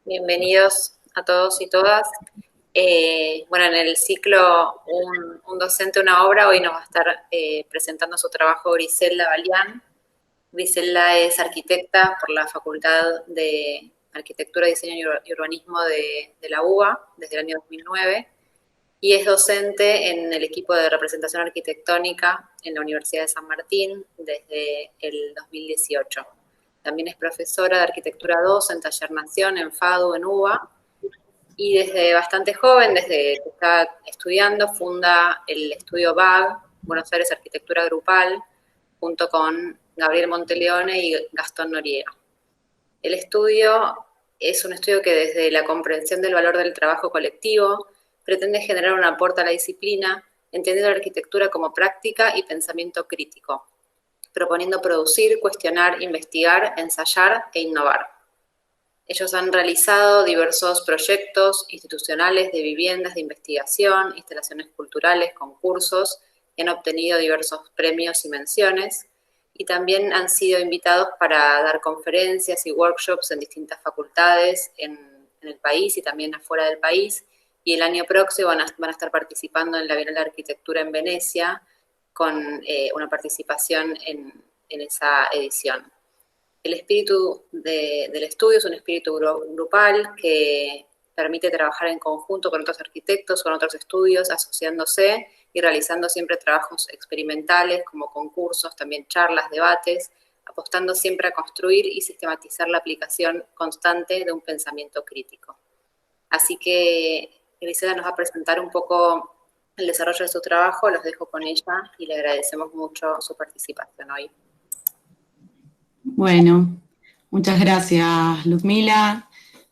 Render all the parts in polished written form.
Bienvenidos a todos y todas. Bueno, en el ciclo un docente, una obra, hoy nos va a estar presentando su trabajo Griselda Balián. Griselda es arquitecta por la Facultad de Arquitectura, Diseño y Urbanismo de la UBA desde el año 2009 y es docente en el equipo de representación arquitectónica en la Universidad de San Martín desde el 2018. También es profesora de Arquitectura 2 en Taller Nación, en FADU, en UBA, y desde bastante joven, desde que está estudiando, funda el estudio BAG, Buenos Aires Arquitectura Grupal, junto con Gabriel Monteleone y Gastón Noriega. El estudio es un estudio que desde la comprensión del valor del trabajo colectivo pretende generar un aporte a la disciplina, entendiendo la arquitectura como práctica y pensamiento crítico, proponiendo producir, cuestionar, investigar, ensayar e innovar. Ellos han realizado diversos proyectos institucionales de viviendas de investigación, instalaciones culturales, concursos, y han obtenido diversos premios y menciones, y también han sido invitados para dar conferencias y workshops en distintas facultades en el país y también afuera del país, y el año próximo van a estar participando en la Bienal de Arquitectura en Venecia, con una participación en esa edición. El espíritu del estudio es un espíritu grupal que permite trabajar en conjunto con otros arquitectos, con otros estudios, asociándose y realizando siempre trabajos experimentales como concursos, también charlas, debates, apostando siempre a construir y sistematizar la aplicación constante de un pensamiento crítico. Así que Griselda nos va a presentar un poco el desarrollo de su trabajo, los dejo con ella y le agradecemos mucho su participación hoy. Bueno, muchas gracias, Luzmila.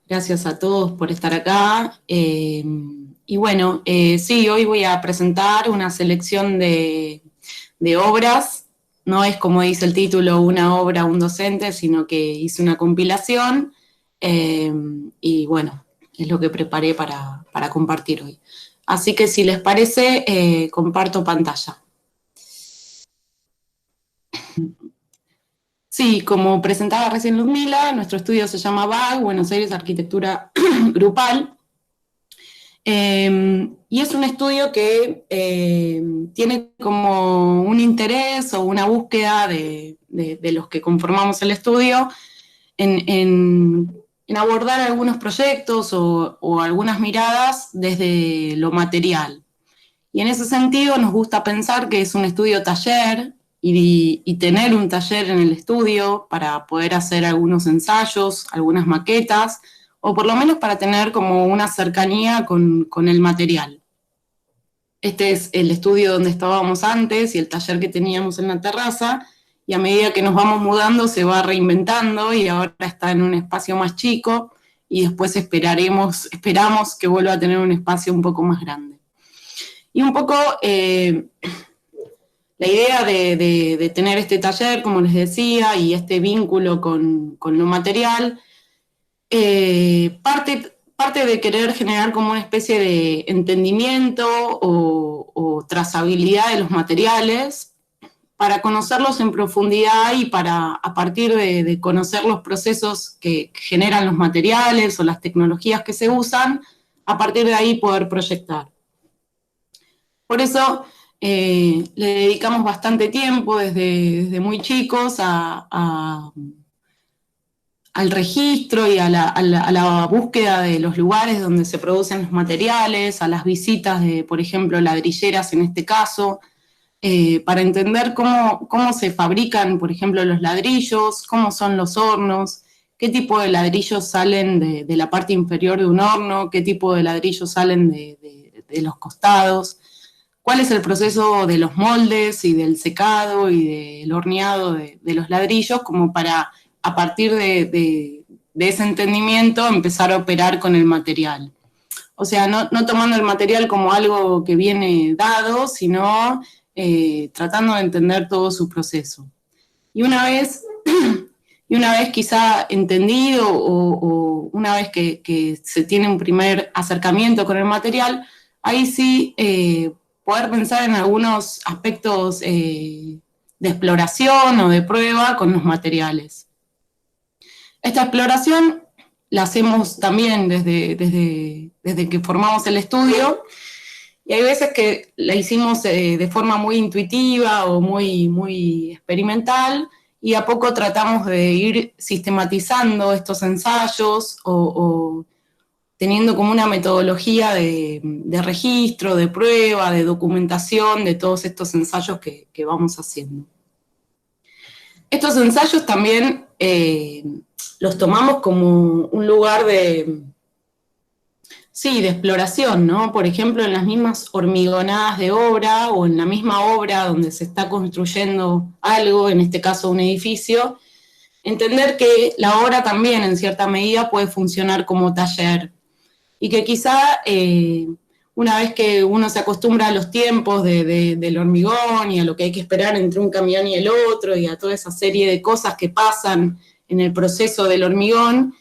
Gracias a todos por estar acá. Y bueno, sí, hoy voy a presentar una selección de obras. No es, como dice el título, una obra, un docente, sino que hice una compilación. Y bueno, es lo que preparé para compartir hoy. Así que si les parece, comparto pantalla. Sí, como presentaba recién Luzmila, nuestro estudio se llama BAG, Buenos Aires Arquitectura Grupal, y es un estudio que tiene como un interés o una búsqueda de los que conformamos el estudio en abordar algunos proyectos o algunas miradas desde lo material. Y en ese sentido nos gusta pensar que es un estudio taller, y tener un taller en el estudio para poder hacer algunos ensayos, algunas maquetas, o por lo menos para tener como una cercanía con el material. Este es el estudio donde estábamos antes y el taller que teníamos en la terraza, y a medida que nos vamos mudando se va reinventando y ahora está en un espacio más chico y después esperamos que vuelva a tener un espacio un poco más grande. Y un poco la idea de tener este taller, como les decía, y este vínculo con lo material, parte de querer generar como una especie de entendimiento o trazabilidad de los materiales para conocerlos en profundidad y para, a partir de conocer los procesos que generan los materiales o las tecnologías que se usan, a partir de ahí poder proyectar. Por eso le dedicamos bastante tiempo desde muy chicos al registro y a la búsqueda de los lugares donde se producen los materiales, a las visitas de, por ejemplo, ladrilleras en este caso, para entender cómo se fabrican, por ejemplo, los ladrillos, cómo son los hornos, qué tipo de ladrillos salen de la parte inferior de un horno, qué tipo de ladrillos salen de los costados, cuál es el proceso de los moldes y del secado y del horneado de los ladrillos, como para, a partir de ese entendimiento, empezar a operar con el material. O sea, no tomando el material como algo que viene dado, sino tratando de entender todo su proceso. Y una vez quizá entendido o una vez que se tiene un primer acercamiento con el material, ahí sí poder pensar en algunos aspectos de exploración o de prueba con los materiales. Esta exploración la hacemos también desde que formamos el estudio, y hay veces que la hicimos de forma muy intuitiva o muy experimental, y a poco tratamos de ir sistematizando estos ensayos o teniendo como una metodología de registro, de prueba, de documentación de todos estos ensayos que vamos haciendo. Estos ensayos también los tomamos como un lugar sí, de exploración, ¿no? Por ejemplo, en las mismas hormigonadas de obra o en la misma obra donde se está construyendo algo, en este caso un edificio, entender que la obra también en cierta medida puede funcionar como taller y que quizá una vez que uno se acostumbra a los tiempos del hormigón y a lo que hay que esperar entre un camión y el otro y a toda esa serie de cosas que pasan en el proceso del hormigón,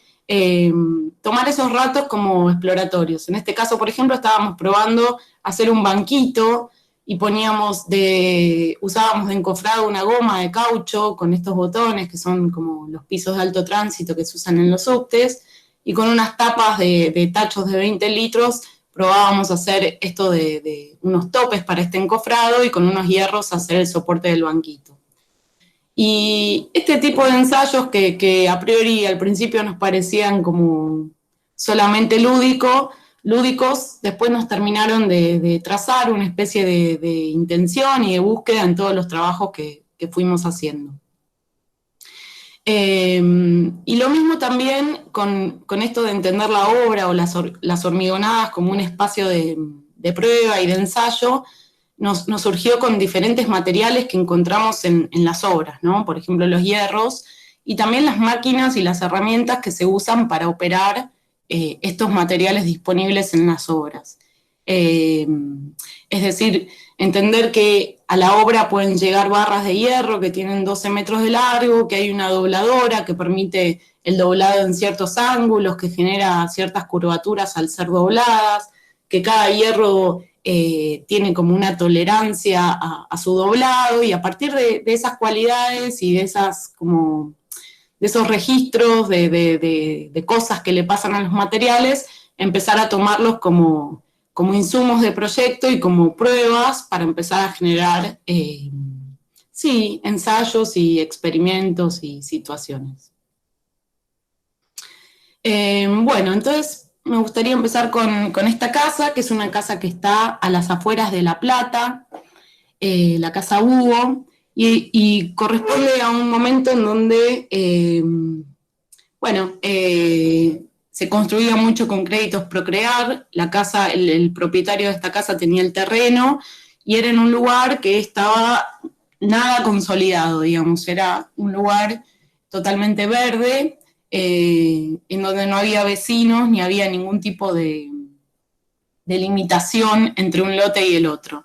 tomar esos ratos como exploratorios. En este caso, por ejemplo, estábamos probando hacer un banquito y usábamos de encofrado una goma de caucho con estos botones que son como los pisos de alto tránsito que se usan en los subtes, y con unas tapas de tachos de 20 litros probábamos hacer esto de unos topes para este encofrado y con unos hierros hacer el soporte del banquito. Y este tipo de ensayos que a priori al principio nos parecían como solamente lúdicos, después nos terminaron de trazar una especie de intención y de búsqueda en todos los trabajos que fuimos haciendo. Y lo mismo también con esto de entender la obra o las hormigonadas como un espacio de prueba y de ensayo, nos surgió con diferentes materiales que encontramos en las obras, ¿no? Por ejemplo, los hierros y también las máquinas y las herramientas que se usan para operar estos materiales disponibles en las obras. Es decir, entender que a la obra pueden llegar barras de hierro que tienen 12 metros de largo, que hay una dobladora que permite el doblado en ciertos ángulos, que genera ciertas curvaturas al ser dobladas, que cada hierro tiene como una tolerancia a su doblado, y a partir de esas cualidades y de esos registros de cosas que le pasan a los materiales, empezar a tomarlos como insumos de proyecto y como pruebas para empezar a generar, sí, ensayos y experimentos y situaciones. Bueno, entonces me gustaría empezar con esta casa, que es una casa que está a las afueras de La Plata, la casa Hugo, y corresponde a un momento en donde, se construía mucho con créditos Procrear. La casa, el propietario de esta casa tenía el terreno y era en un lugar que estaba nada consolidado, digamos, era un lugar totalmente verde, en donde no había vecinos ni había ningún tipo de limitación entre un lote y el otro.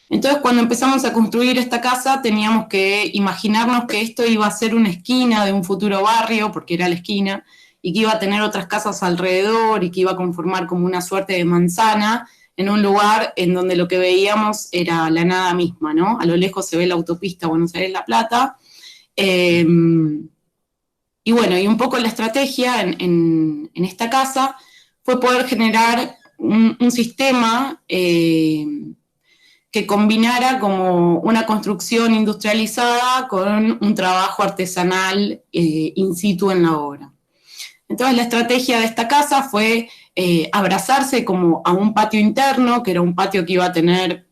Entonces, cuando empezamos a construir esta casa, teníamos que imaginarnos que esto iba a ser una esquina de un futuro barrio, porque era la esquina, y que iba a tener otras casas alrededor y que iba a conformar como una suerte de manzana en un lugar en donde lo que veíamos era la nada misma, ¿no? A lo lejos se ve la autopista Buenos Aires-La Plata. Y bueno, y un poco la estrategia en esta casa fue poder generar un sistema que combinara como una construcción industrializada con un trabajo artesanal in situ en la obra. Entonces la estrategia de esta casa fue abrazarse como a un patio interno, que era un patio que iba a tener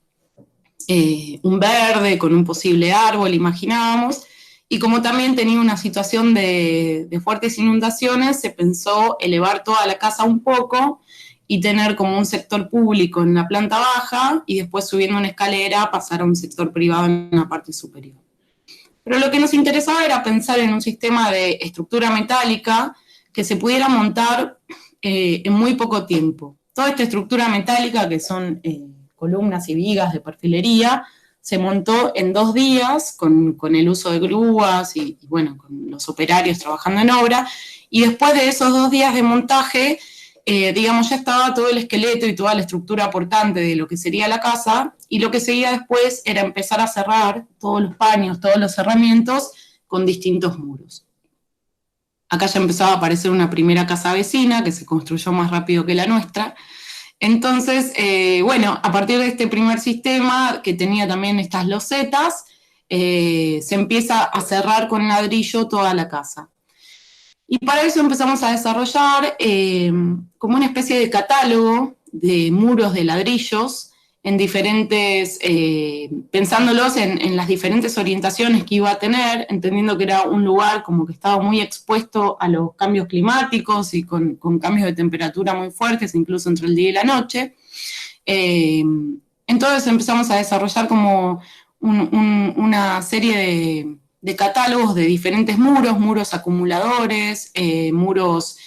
un verde con un posible árbol, imaginábamos, y como también tenía una situación de fuertes inundaciones, se pensó elevar toda la casa un poco y tener como un sector público en la planta baja y después, subiendo una escalera, pasar a un sector privado en la parte superior. Pero lo que nos interesaba era pensar en un sistema de estructura metálica que se pudiera montar en muy poco tiempo. Toda esta estructura metálica, que son columnas y vigas de perfilería, se montó en 2 días con el uso de grúas y bueno, con los operarios trabajando en obra, y después de esos 2 días de montaje, digamos, ya estaba todo el esqueleto y toda la estructura portante de lo que sería la casa, y lo que seguía después era empezar a cerrar todos los paños, todos los cerramientos con distintos muros. acá ya empezaba a aparecer una primera casa vecina que se construyó más rápido que la nuestra. Entonces, bueno, a partir de este primer sistema, que tenía también estas losetas, se empieza a cerrar con ladrillo toda la casa. Y para eso empezamos a desarrollar como una especie de catálogo de muros de ladrillos en diferentes, pensándolos en las diferentes orientaciones que iba a tener, entendiendo que era un lugar como que estaba muy expuesto a los cambios climáticos y con cambios de temperatura muy fuertes, incluso entre el día y la noche. Entonces empezamos a desarrollar como una serie de catálogos de diferentes muros, muros acumuladores, muros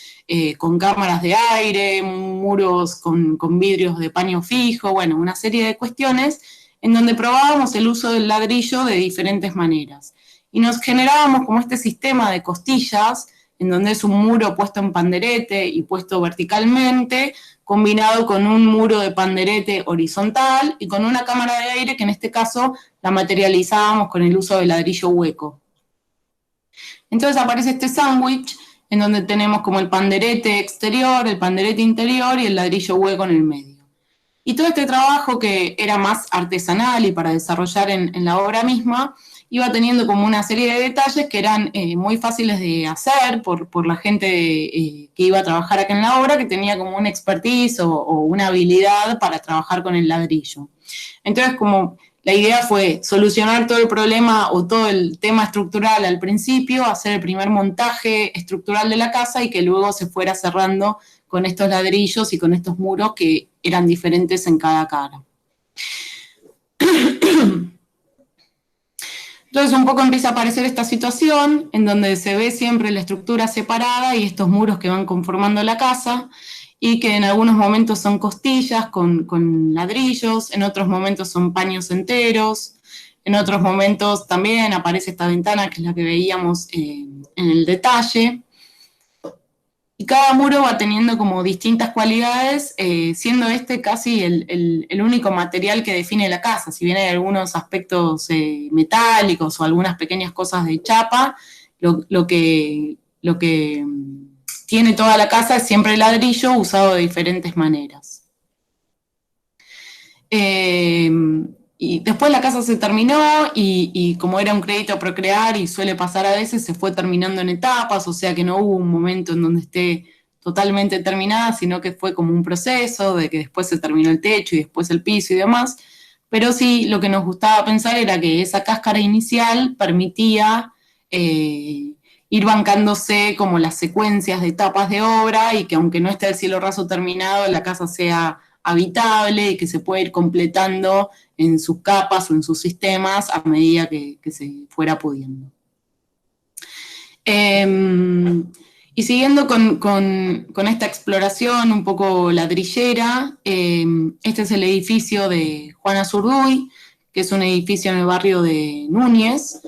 con cámaras de aire, muros con vidrios de paño fijo, bueno, una serie de cuestiones en donde probábamos el uso del ladrillo de diferentes maneras. Y nos generábamos como este sistema de costillas, en donde es un muro puesto en panderete y puesto verticalmente, combinado con un muro de panderete horizontal y con una cámara de aire que en este caso la materializábamos con el uso del ladrillo hueco. Entonces aparece este sándwich en donde tenemos como el panderete exterior, el panderete interior y el ladrillo hueco en el medio. Y todo este trabajo que era más artesanal y para desarrollar en la obra misma, iba teniendo como una serie de detalles que eran muy fáciles de hacer por la gente que iba a trabajar acá en la obra, que tenía como una expertise o una habilidad para trabajar con el ladrillo. Entonces, como la idea fue solucionar todo el problema o todo el tema estructural al principio, hacer el primer montaje estructural de la casa y que luego se fuera cerrando con estos ladrillos y con estos muros que eran diferentes en cada cara. Entonces un poco empieza a aparecer esta situación en donde se ve siempre la estructura separada y estos muros que van conformando la casa y que en algunos momentos son costillas con ladrillos, en otros momentos son paños enteros, en otros momentos también aparece esta ventana que es la que veíamos en el detalle. Y cada muro va teniendo como distintas cualidades, siendo este casi el único material que define la casa. Si bien hay algunos aspectos metálicos o algunas pequeñas cosas de chapa, lo que tiene toda la casa es siempre el ladrillo usado de diferentes maneras. Y después la casa se terminó y como era un crédito a Procrear y suele pasar a veces, se fue terminando en etapas, o sea que no hubo un momento en donde esté totalmente terminada, sino que fue como un proceso de que después se terminó el techo y después el piso y demás. Pero sí, lo que nos gustaba pensar era que esa cáscara inicial permitía ir bancándose como las secuencias de etapas de obra y que aunque no esté el cielo raso terminado, la casa sea habitable y que se pueda ir completando en sus capas o en sus sistemas a medida que se fuera pudiendo. Y siguiendo con esta exploración un poco ladrillera, este es el edificio de Juana Zurduy, que es un edificio en el barrio de Núñez,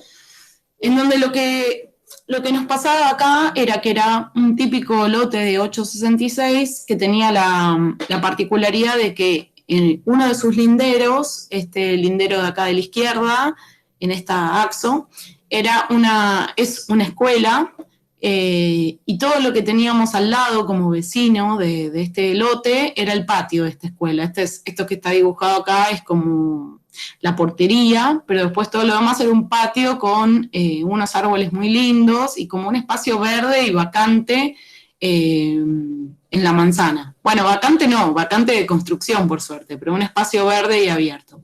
en donde lo que nos pasaba acá era que era un típico lote de 866 que tenía la particularidad de que en uno de sus linderos, este lindero de acá de la izquierda, en esta axo, es una escuela, y todo lo que teníamos al lado como vecino de este lote era el patio de esta escuela. Esto que está dibujado acá es como la portería, pero después todo lo demás era un patio con unos árboles muy lindos y como un espacio verde y vacante en la manzana. Bueno, vacante no, vacante de construcción por suerte, pero un espacio verde y abierto.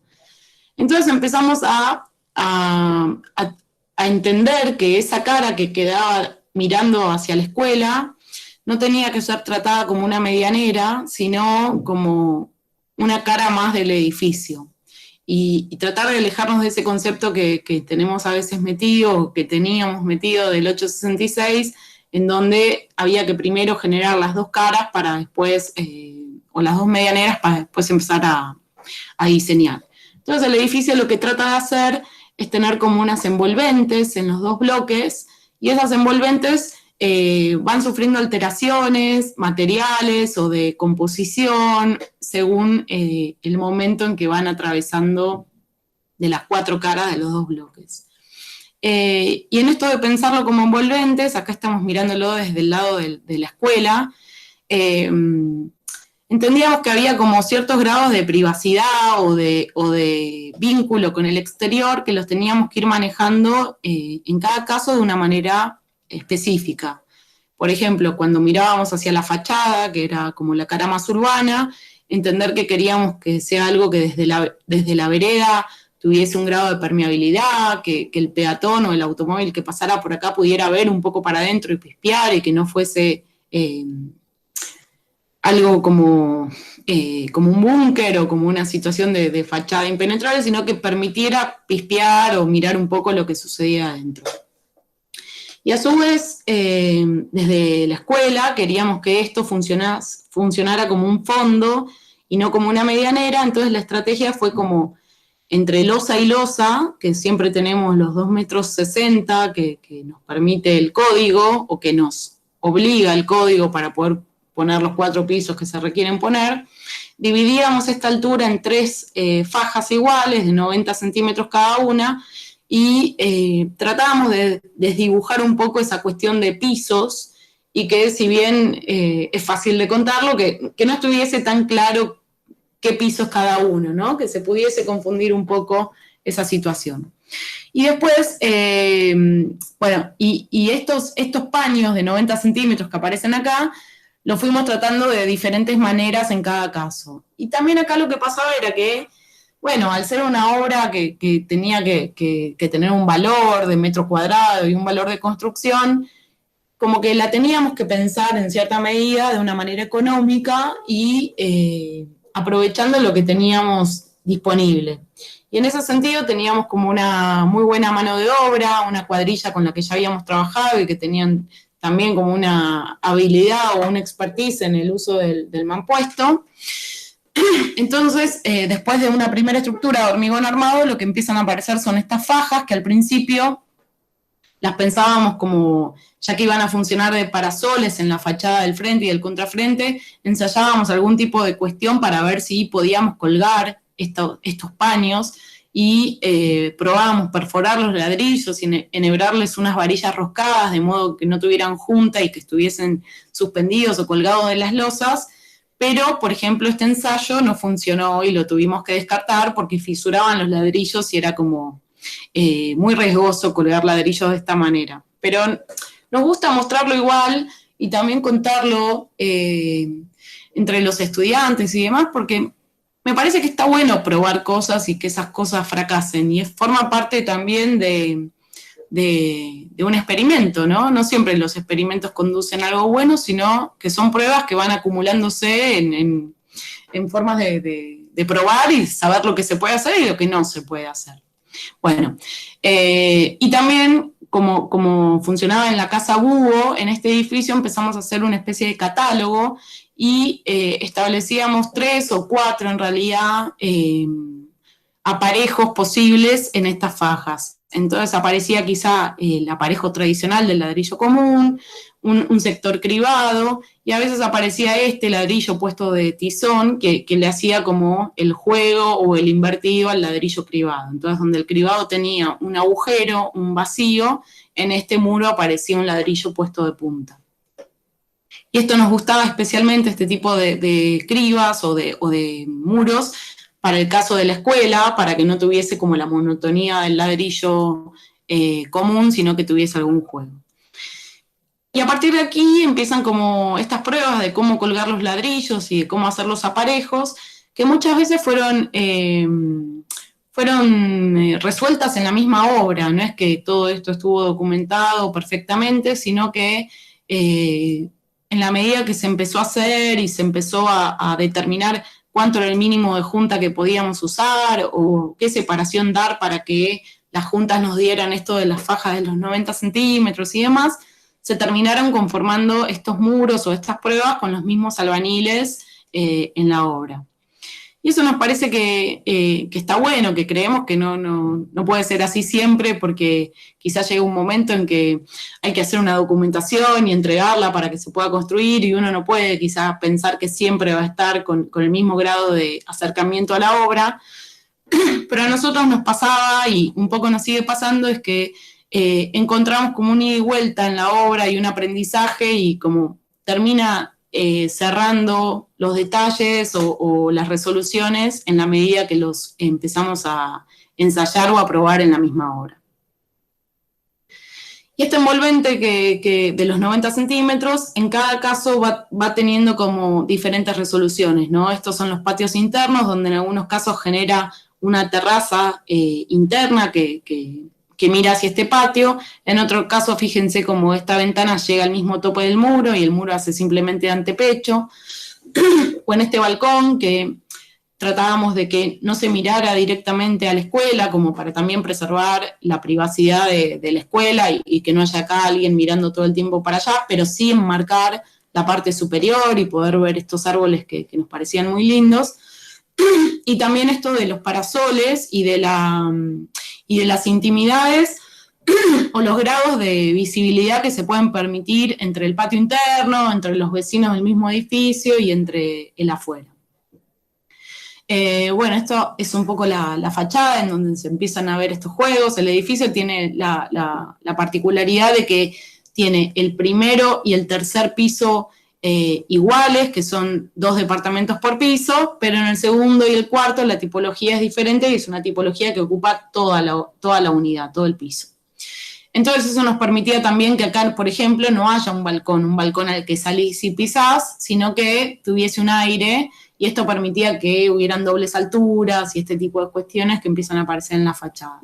Entonces empezamos a entender que esa cara que quedaba mirando hacia la escuela no tenía que ser tratada como una medianera, sino como una cara más del edificio. Y tratar de alejarnos de ese concepto que tenemos a veces metido, que teníamos metido del 866, en donde había que primero generar las dos caras para después, o las dos medianeras para después empezar a diseñar. Entonces el edificio lo que trata de hacer es tener como unas envolventes en los dos bloques, y esas envolventes van sufriendo alteraciones materiales o de composición según el momento en que van atravesando de las cuatro caras de los dos bloques. Y en esto de pensarlo como envolventes, acá estamos mirándolo desde el lado de la escuela, entendíamos que había como ciertos grados de privacidad o de vínculo con el exterior que los teníamos que ir manejando en cada caso de una manera específica. Por ejemplo, cuando mirábamos hacia la fachada, que era como la cara más urbana, entender que queríamos que sea algo que desde la vereda tuviese un grado de permeabilidad, que el peatón o el automóvil que pasara por acá pudiera ver un poco para adentro y pispear, y que no fuese algo como un búnker o como una situación de fachada impenetrable, sino que permitiera pispear o mirar un poco lo que sucedía adentro. Y a su vez, desde la escuela queríamos que esto funcionara como un fondo y no como una medianera, entonces la estrategia fue como entre losa y losa, que siempre tenemos los 2,60 m que nos permite el código, o que nos obliga el código para poder poner los 4 pisos que se requieren poner, dividíamos esta altura en 3 fajas iguales, de 90 centímetros cada una, y tratábamos de desdibujar un poco esa cuestión de pisos, y que si bien es fácil de contarlo, que no estuviese tan claro qué pisos cada uno, ¿no? Que se pudiese confundir un poco esa situación. Y después, bueno, y estos paños de 90 centímetros que aparecen acá, los fuimos tratando de diferentes maneras en cada caso. Y también acá lo que pasaba era que, bueno, al ser una obra que tenía que tener un valor de metro cuadrado y un valor de construcción, como que la teníamos que pensar en cierta medida de una manera económica y aprovechando lo que teníamos disponible. Y en ese sentido teníamos como una muy buena mano de obra, una cuadrilla con la que ya habíamos trabajado y que tenían también como una habilidad o una expertise en el uso del mampuesto. Entonces, después de una primera estructura de hormigón armado, lo que empiezan a aparecer son estas fajas que al principio las pensábamos como, ya que iban a funcionar de parasoles en la fachada del frente y del contrafrente, ensayábamos algún tipo de cuestión para ver si podíamos colgar estos paños y probábamos perforar los ladrillos y enhebrarles unas varillas roscadas de modo que no tuvieran junta y que estuviesen suspendidos o colgados de las losas, pero, por ejemplo, este ensayo no funcionó y lo tuvimos que descartar porque fisuraban los ladrillos y era como muy riesgoso colgar ladrillos de esta manera. Pero nos gusta mostrarlo igual y también contarlo entre los estudiantes y demás, porque me parece que está bueno probar cosas y que esas cosas fracasen, y forma parte también de un experimento, ¿no? No siempre los experimentos conducen a algo bueno, sino que son pruebas que van acumulándose en formas de probar y saber lo que se puede hacer y lo que no se puede hacer. Bueno, y también como funcionaba en la Casa Búho, en este edificio empezamos a hacer una especie de catálogo y establecíamos 3 o 4 en realidad aparejos posibles en estas fajas. Entonces aparecía quizá el aparejo tradicional del ladrillo común, un sector cribado, y a veces aparecía este ladrillo puesto de tizón que le hacía como el juego o el invertido al ladrillo cribado. Entonces, donde el cribado tenía un agujero, un vacío, en este muro aparecía un ladrillo puesto de punta. Y esto nos gustaba especialmente, este tipo de cribas o de muros, para el caso de la escuela, para que no tuviese como la monotonía del ladrillo común, sino que tuviese algún juego. Y a partir de aquí empiezan como estas pruebas de cómo colgar los ladrillos y de cómo hacer los aparejos, que muchas veces fueron resueltas en la misma obra. No es que todo esto estuvo documentado perfectamente, sino que en la medida que se empezó a hacer y se empezó a determinar cuánto era el mínimo de junta que podíamos usar o qué separación dar para que las juntas nos dieran esto de las fajas de los 90 centímetros y demás, se terminaron conformando estos muros o estas pruebas con los mismos albaniles en la obra. Y eso nos parece que está bueno, que creemos que no puede ser así siempre, porque quizás llega un momento en que hay que hacer una documentación y entregarla para que se pueda construir, y uno no puede quizás pensar que siempre va a estar con el mismo grado de acercamiento a la obra. Pero a nosotros nos pasaba, y un poco nos sigue pasando, es que encontramos como un ida y vuelta en la obra y un aprendizaje, y como termina cerrando los detalles o las resoluciones en la medida que los empezamos a ensayar o a probar en la misma obra. Y este envolvente que de los 90 centímetros, en cada caso va teniendo como diferentes resoluciones, ¿no? Estos son los patios internos, donde en algunos casos genera una terraza interna que mira hacia este patio. En otro caso, fíjense cómo esta ventana llega al mismo tope del muro y el muro hace simplemente antepecho. O en este balcón que tratábamos de que no se mirara directamente a la escuela, como para también preservar la privacidad de la escuela y que no haya acá alguien mirando todo el tiempo para allá, pero sí enmarcar la parte superior y poder ver estos árboles que nos parecían muy lindos. Y también esto de los parasoles y de las intimidades o los grados de visibilidad que se pueden permitir entre el patio interno, entre los vecinos del mismo edificio y entre el afuera. Bueno, esto es un poco la fachada en donde se empiezan a ver estos juegos. El edificio tiene la particularidad de que tiene el primero y el tercer piso iguales, que son 2 departamentos por piso, pero en el segundo y el cuarto la tipología es diferente y es una tipología que ocupa toda la unidad, todo el piso. Entonces eso nos permitía también que acá, por ejemplo, no haya un balcón al que salís y pisás, sino que tuviese un aire, y esto permitía que hubieran dobles alturas y este tipo de cuestiones que empiezan a aparecer en la fachada.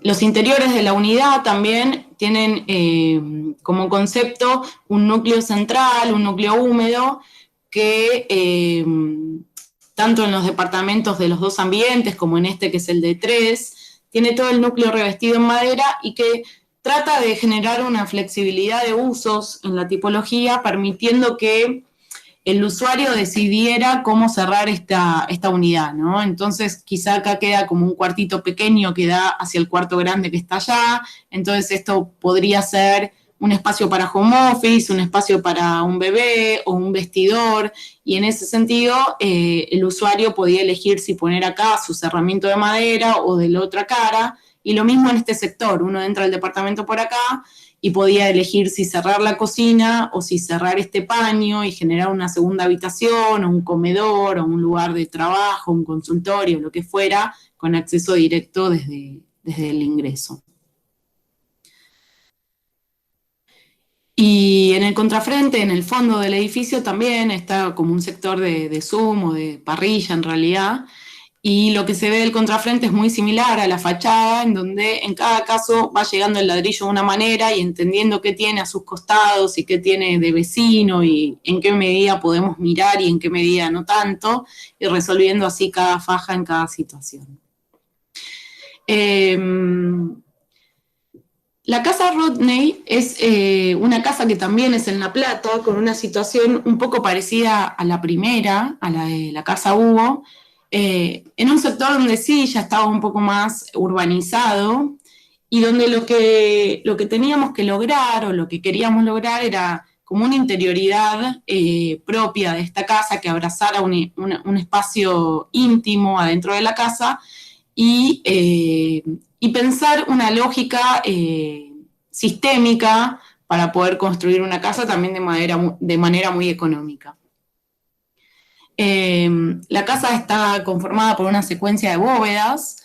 Los interiores de la unidad también tienen como concepto un núcleo central, un núcleo húmedo, que tanto en los departamentos de los 2 ambientes como en este que es el de 3, tiene todo el núcleo revestido en madera y que trata de generar una flexibilidad de usos en la tipología, permitiendo que el usuario decidiera cómo cerrar esta unidad, ¿no? Entonces, quizá acá queda como un cuartito pequeño que da hacia el cuarto grande que está allá, entonces esto podría ser un espacio para home office, un espacio para un bebé o un vestidor, y en ese sentido el usuario podía elegir si poner acá su cerramiento de madera o de la otra cara, y lo mismo en este sector, uno entra al departamento por acá y podía elegir si cerrar la cocina o si cerrar este paño y generar una segunda habitación o un comedor o un lugar de trabajo, un consultorio, lo que fuera, con acceso directo desde el ingreso. Y en el contrafrente, en el fondo del edificio, también está como un sector de Zoom o de parrilla en realidad, y lo que se ve del contrafrente es muy similar a la fachada, en donde en cada caso va llegando el ladrillo de una manera y entendiendo qué tiene a sus costados y qué tiene de vecino y en qué medida podemos mirar y en qué medida no tanto, y resolviendo así cada faja en cada situación. La casa Rodney es una casa que también es en La Plata, con una situación un poco parecida a la primera, a la de la casa Hugo, en un sector donde sí ya estaba un poco más urbanizado y donde lo que teníamos que lograr o lo que queríamos lograr era como una interioridad propia de esta casa que abrazara un espacio íntimo adentro de la casa y pensar una lógica sistémica para poder construir una casa también de manera muy económica. La casa está conformada por una secuencia de bóvedas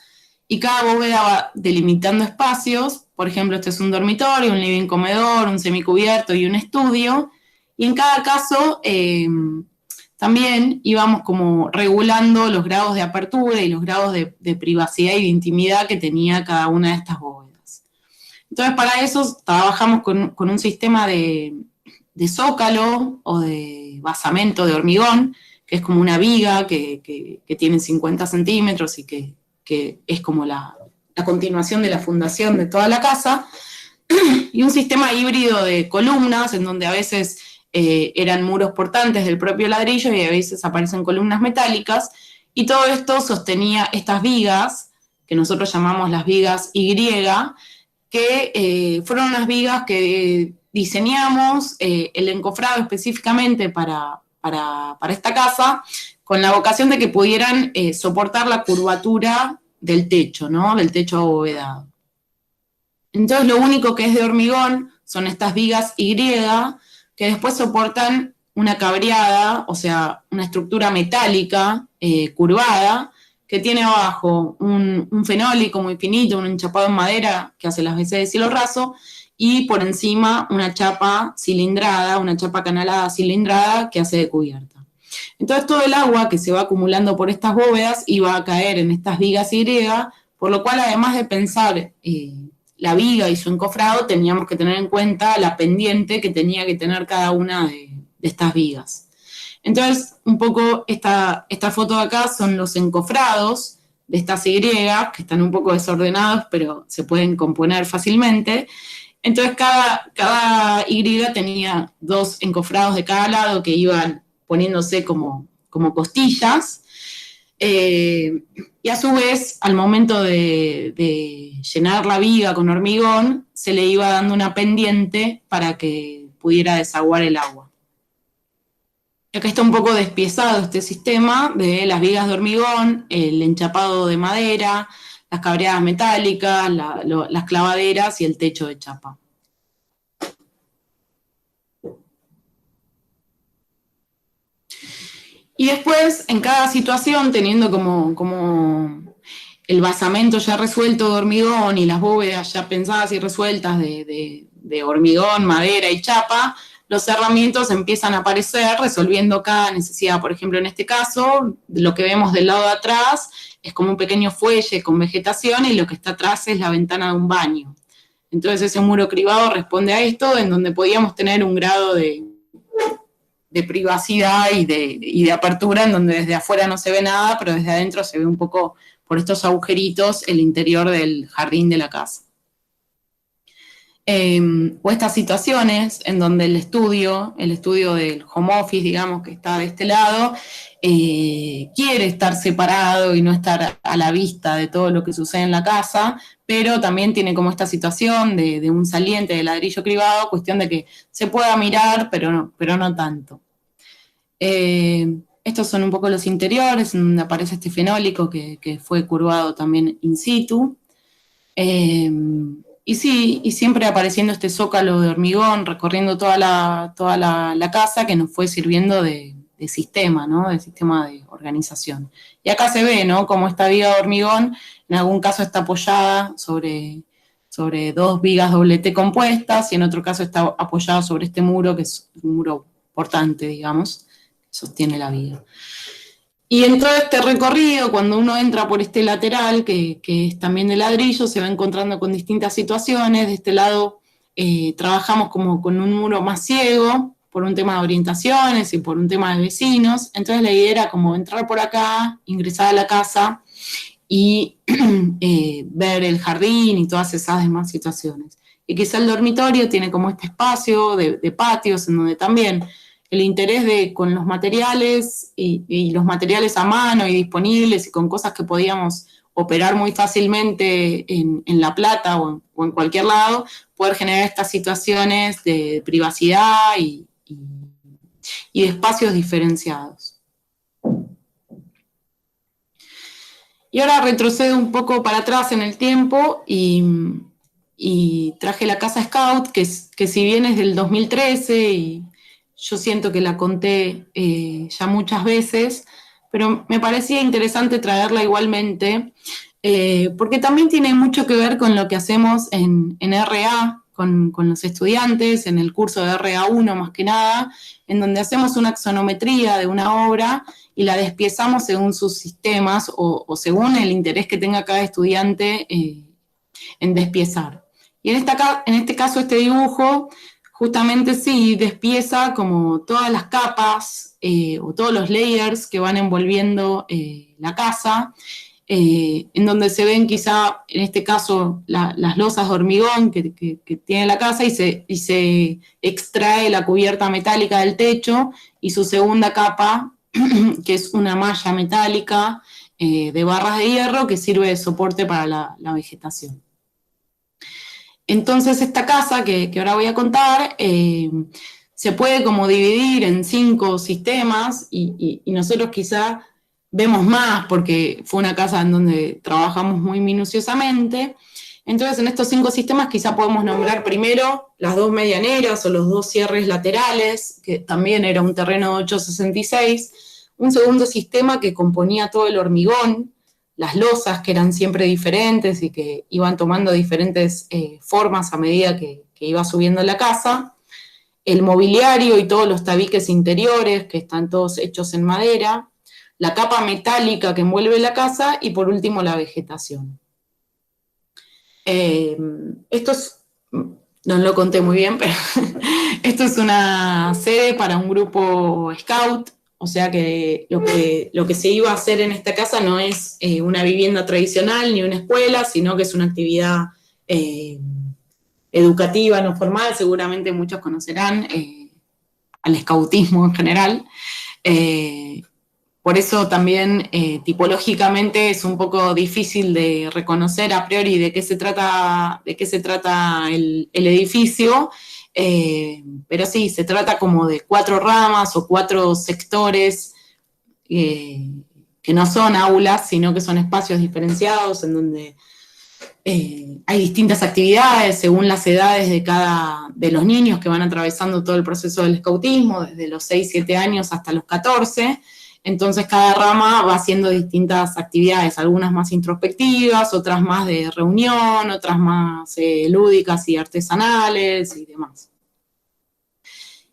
y cada bóveda va delimitando espacios. Por ejemplo, este es un dormitorio, un living comedor, un semicubierto y un estudio. Y en cada caso también íbamos como regulando los grados de apertura y los grados de privacidad y de intimidad que tenía cada una de estas bóvedas. Entonces, para eso trabajamos con un sistema de zócalo o de basamento de hormigón, que es como una viga que tiene 50 centímetros y que es como la continuación de la fundación de toda la casa, y un sistema híbrido de columnas, en donde a veces eran muros portantes del propio ladrillo y a veces aparecen columnas metálicas, y todo esto sostenía estas vigas, que nosotros llamamos las vigas Y, que fueron unas vigas que diseñamos, el encofrado específicamente para esta casa, con la vocación de que pudieran soportar la curvatura del techo, ¿no? Del techo abovedado. Entonces lo único que es de hormigón son estas vigas Y, que después soportan una cabreada, o sea, una estructura metálica curvada, que tiene abajo un fenólico muy finito, un enchapado en madera que hace las veces de cielo raso, y por encima una chapa cilindrada, una chapa canalada cilindrada que hace de cubierta. Entonces todo el agua que se va acumulando por estas bóvedas iba a caer en estas vigas Y, por lo cual además de pensar la viga y su encofrado, teníamos que tener en cuenta la pendiente que tenía que tener cada una de estas vigas. Entonces, un poco esta foto de acá son los encofrados de estas Y, que están un poco desordenados, pero se pueden componer fácilmente. Entonces, cada Y tenía 2 encofrados de cada lado que iban poniéndose como costillas. Y a su vez, al momento de llenar la viga con hormigón, se le iba dando una pendiente para que pudiera desaguar el agua. Acá está un poco despiezado este sistema de las vigas de hormigón, el enchapado de madera, las cabreadas metálicas, las clavaderas y el techo de chapa. Y después, en cada situación, teniendo como el basamento ya resuelto de hormigón y las bóvedas ya pensadas y resueltas de hormigón, madera y chapa, los cerramientos empiezan a aparecer resolviendo cada necesidad. Por ejemplo, en este caso, lo que vemos del lado de atrás es como un pequeño fuelle con vegetación y lo que está atrás es la ventana de un baño. Entonces ese muro cribado responde a esto, en donde podíamos tener un grado de privacidad y de apertura, en donde desde afuera no se ve nada, pero desde adentro se ve un poco por estos agujeritos el interior del jardín de la casa. O estas situaciones en donde el estudio del home office, digamos, que está de este lado, quiere estar separado y no estar a la vista de todo lo que sucede en la casa, pero también tiene como esta situación de un saliente de ladrillo cribado, cuestión de que se pueda mirar, pero no tanto. Estos son un poco los interiores, donde aparece este fenólico que fue curvado también in situ. Y sí, y siempre apareciendo este zócalo de hormigón, recorriendo toda la casa, que nos fue sirviendo de sistema, ¿no? De sistema de organización. Y acá se ve, ¿no? Como esta viga de hormigón, en algún caso está apoyada sobre 2 vigas doble-T compuestas, y en otro caso está apoyada sobre este muro, que es un muro portante, digamos, que sostiene la viga. Y en todo este recorrido, cuando uno entra por este lateral, que es también de ladrillo, se va encontrando con distintas situaciones. De este lado trabajamos como con un muro más ciego, por un tema de orientaciones y por un tema de vecinos. Entonces la idea era como entrar por acá, ingresar a la casa y ver el jardín y todas esas demás situaciones. Y quizá el dormitorio tiene como este espacio de patios, en donde también el interés con los materiales y los materiales a mano y disponibles y con cosas que podíamos operar muy fácilmente en La Plata o en cualquier lado, poder generar estas situaciones de privacidad y de espacios diferenciados. Y ahora retrocedo un poco para atrás en el tiempo y traje la Casa Scout, que si bien es del 2013 y yo siento que la conté ya muchas veces, pero me parecía interesante traerla igualmente, porque también tiene mucho que ver con lo que hacemos en RA, con los estudiantes, en el curso de RA1 más que nada, en donde hacemos una axonometría de una obra y la despiezamos según sus sistemas o según el interés que tenga cada estudiante en despiezar. Y en este caso, este dibujo justamente sí despieza como todas las capas o todos los layers que van envolviendo la casa, en donde se ven quizá, en este caso, las losas de hormigón que tiene la casa y se extrae la cubierta metálica del techo y su segunda capa, que es una malla metálica de barras de hierro que sirve de soporte para la vegetación. Entonces esta casa que ahora voy a contar se puede como dividir en 5 sistemas y nosotros quizá vemos más porque fue una casa en donde trabajamos muy minuciosamente. Entonces, en estos 5 sistemas quizá podemos nombrar primero las 2 medianeras o los 2 cierres laterales, que también era un terreno de 866, un segundo sistema que componía todo el hormigón, las losas que eran siempre diferentes y que iban tomando diferentes formas a medida que iba subiendo la casa, el mobiliario y todos los tabiques interiores, que están todos hechos en madera, la capa metálica que envuelve la casa y por último la vegetación. Esto es, no lo conté muy bien, pero esto es una sede para un grupo scout, o sea que lo que se iba a hacer en esta casa no es una vivienda tradicional ni una escuela, sino que es una actividad educativa no formal. Seguramente muchos conocerán al scoutismo en general. Por eso también tipológicamente es un poco difícil de reconocer a priori de qué se trata el edificio, pero sí, se trata como de 4 ramas o 4 sectores que no son aulas, sino que son espacios diferenciados en donde hay distintas actividades según las edades de los niños que van atravesando todo el proceso del scoutismo, desde los 6, 7 años hasta los 14. Entonces cada rama va haciendo distintas actividades, algunas más introspectivas, otras más de reunión, otras más lúdicas y artesanales y demás.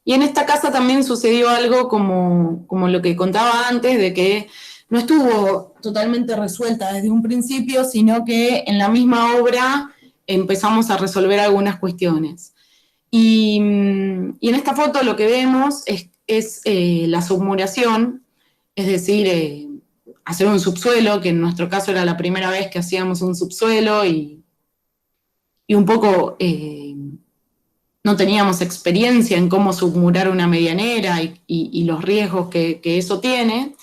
Y en esta casa también sucedió algo como lo que contaba antes, de que no estuvo totalmente resuelta desde un principio, sino que en la misma obra empezamos a resolver algunas cuestiones. Y en esta foto lo que vemos es la submuración, es decir, hacer un subsuelo, que en nuestro caso era la primera vez que hacíamos un subsuelo y un poco no teníamos experiencia en cómo submurar una medianera y los riesgos que eso tiene,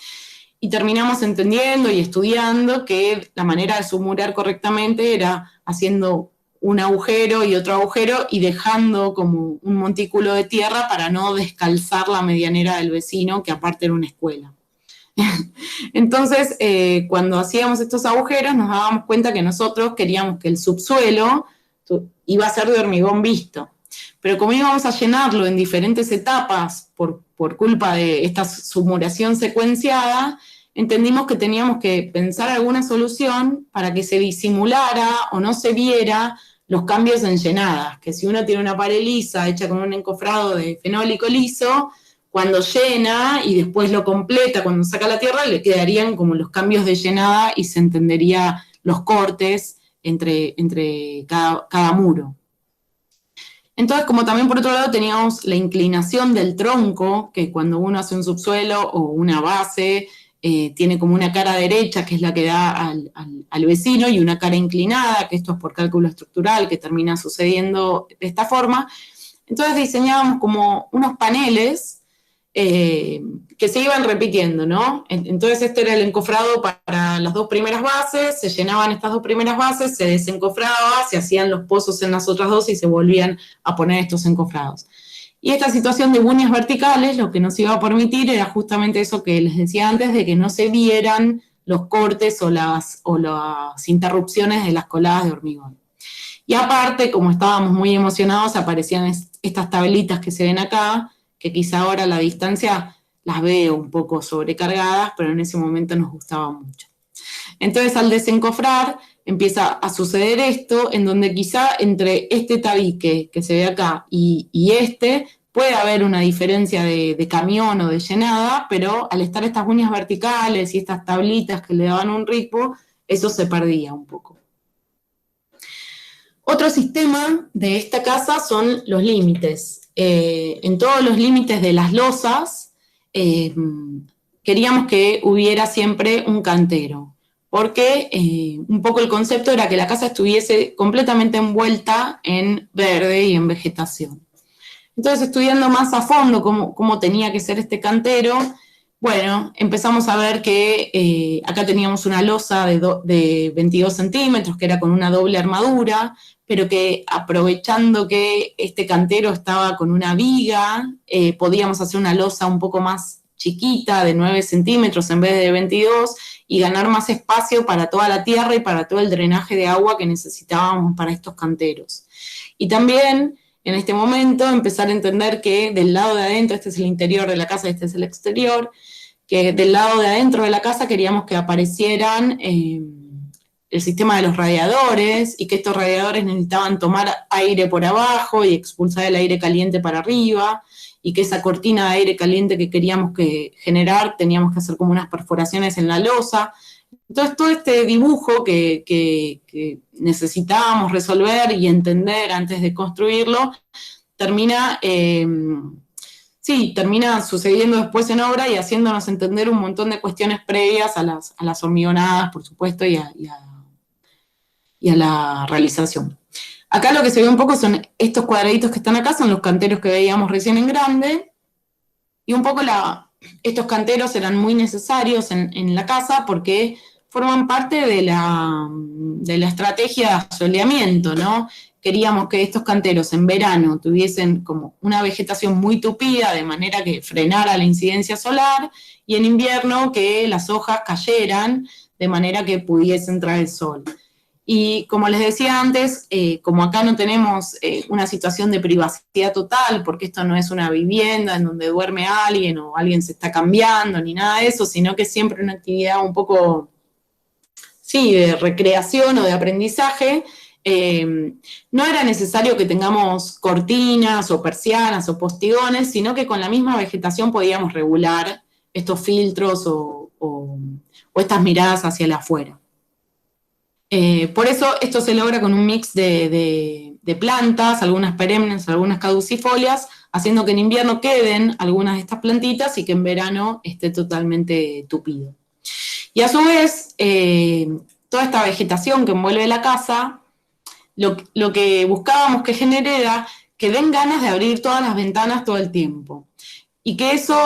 y terminamos entendiendo y estudiando que la manera de submurar correctamente era haciendo un agujero y otro agujero y dejando como un montículo de tierra para no descalzar la medianera del vecino, que aparte era una escuela. Entonces, cuando hacíamos estos agujeros nos dábamos cuenta que nosotros queríamos que el subsuelo iba a ser de hormigón visto, pero como íbamos a llenarlo en diferentes etapas por culpa de esta submuración secuenciada, entendimos que teníamos que pensar alguna solución para que se disimulara o no se viera los cambios en llenadas, que si uno tiene una pared lisa hecha con un encofrado de fenólico liso, cuando llena y después lo completa, cuando saca la tierra, le quedarían como los cambios de llenada y se entendería los cortes entre cada muro. Entonces, como también por otro lado teníamos la inclinación del tronco, que cuando uno hace un subsuelo o una base, tiene como una cara derecha, que es la que da al vecino, y una cara inclinada, que esto es por cálculo estructural, que termina sucediendo de esta forma. Entonces diseñábamos como unos paneles que se iban repitiendo, ¿no? Entonces este era el encofrado para las 2 primeras bases, se llenaban estas 2 primeras bases, se desencofraba, se hacían los pozos en las otras 2 y se volvían a poner estos encofrados. Y esta situación de buñas verticales lo que nos iba a permitir era justamente eso que les decía antes, de que no se vieran los cortes o las interrupciones de las coladas de hormigón. Y aparte, como estábamos muy emocionados, aparecían estas tablitas que se ven acá, que quizá ahora a la distancia las veo un poco sobrecargadas, pero en ese momento nos gustaba mucho. Entonces, al desencofrar, empieza a suceder esto, en donde quizá entre este tabique que se ve acá y este, puede haber una diferencia de camión o de llenada, pero al estar estas uñas verticales y estas tablitas que le daban un ritmo, eso se perdía un poco. Otro sistema de esta casa son los límites. En todos los límites de las losas, queríamos que hubiera siempre un cantero, porque un poco el concepto era que la casa estuviese completamente envuelta en verde y en vegetación. Entonces, estudiando más a fondo cómo tenía que ser este cantero, Bueno, empezamos a ver que acá teníamos una losa de 22 centímetros, que era con una doble armadura, pero que aprovechando que este cantero estaba con una viga, podíamos hacer una losa un poco más chiquita, de 9 centímetros en vez de 22, y ganar más espacio para toda la tierra y para todo el drenaje de agua que necesitábamos para estos canteros. Y también en este momento empezar a entender que del lado de adentro, este es el interior de la casa, este es el exterior, que del lado de adentro de la casa queríamos que aparecieran el sistema de los radiadores y que estos radiadores necesitaban tomar aire por abajo y expulsar el aire caliente para arriba y que esa cortina de aire caliente que queríamos generar teníamos que hacer como unas perforaciones en la losa. Entonces todo este dibujo que necesitábamos resolver y entender antes de construirlo termina termina sucediendo después en obra y haciéndonos entender un montón de cuestiones previas a las hormigonadas, por supuesto, y a la realización. Acá lo que se ve un poco son estos cuadraditos que están acá, son los canteros que veíamos recién en grande, y un poco estos canteros eran muy necesarios en la casa porque forman parte de la estrategia de asoleamiento, ¿no? Queríamos que estos canteros en verano tuviesen como una vegetación muy tupida, de manera que frenara la incidencia solar, y en invierno que las hojas cayeran, de manera que pudiese entrar el sol. Y como les decía antes, como acá no tenemos una situación de privacidad total, porque esto no es una vivienda en donde duerme alguien o alguien se está cambiando, ni nada de eso, sino que es siempre una actividad un poco, sí, de recreación o de aprendizaje, no era necesario que tengamos cortinas o persianas o postigones, sino que con la misma vegetación podíamos regular estos filtros o estas miradas hacia el afuera. Por eso esto se logra con un mix de plantas, algunas perennes, algunas caducifolias, haciendo que en invierno queden algunas de estas plantitas y que en verano esté totalmente tupido. Y a su vez, toda esta vegetación que envuelve la casa, lo que buscábamos que genere era que den ganas de abrir todas las ventanas todo el tiempo. Y que eso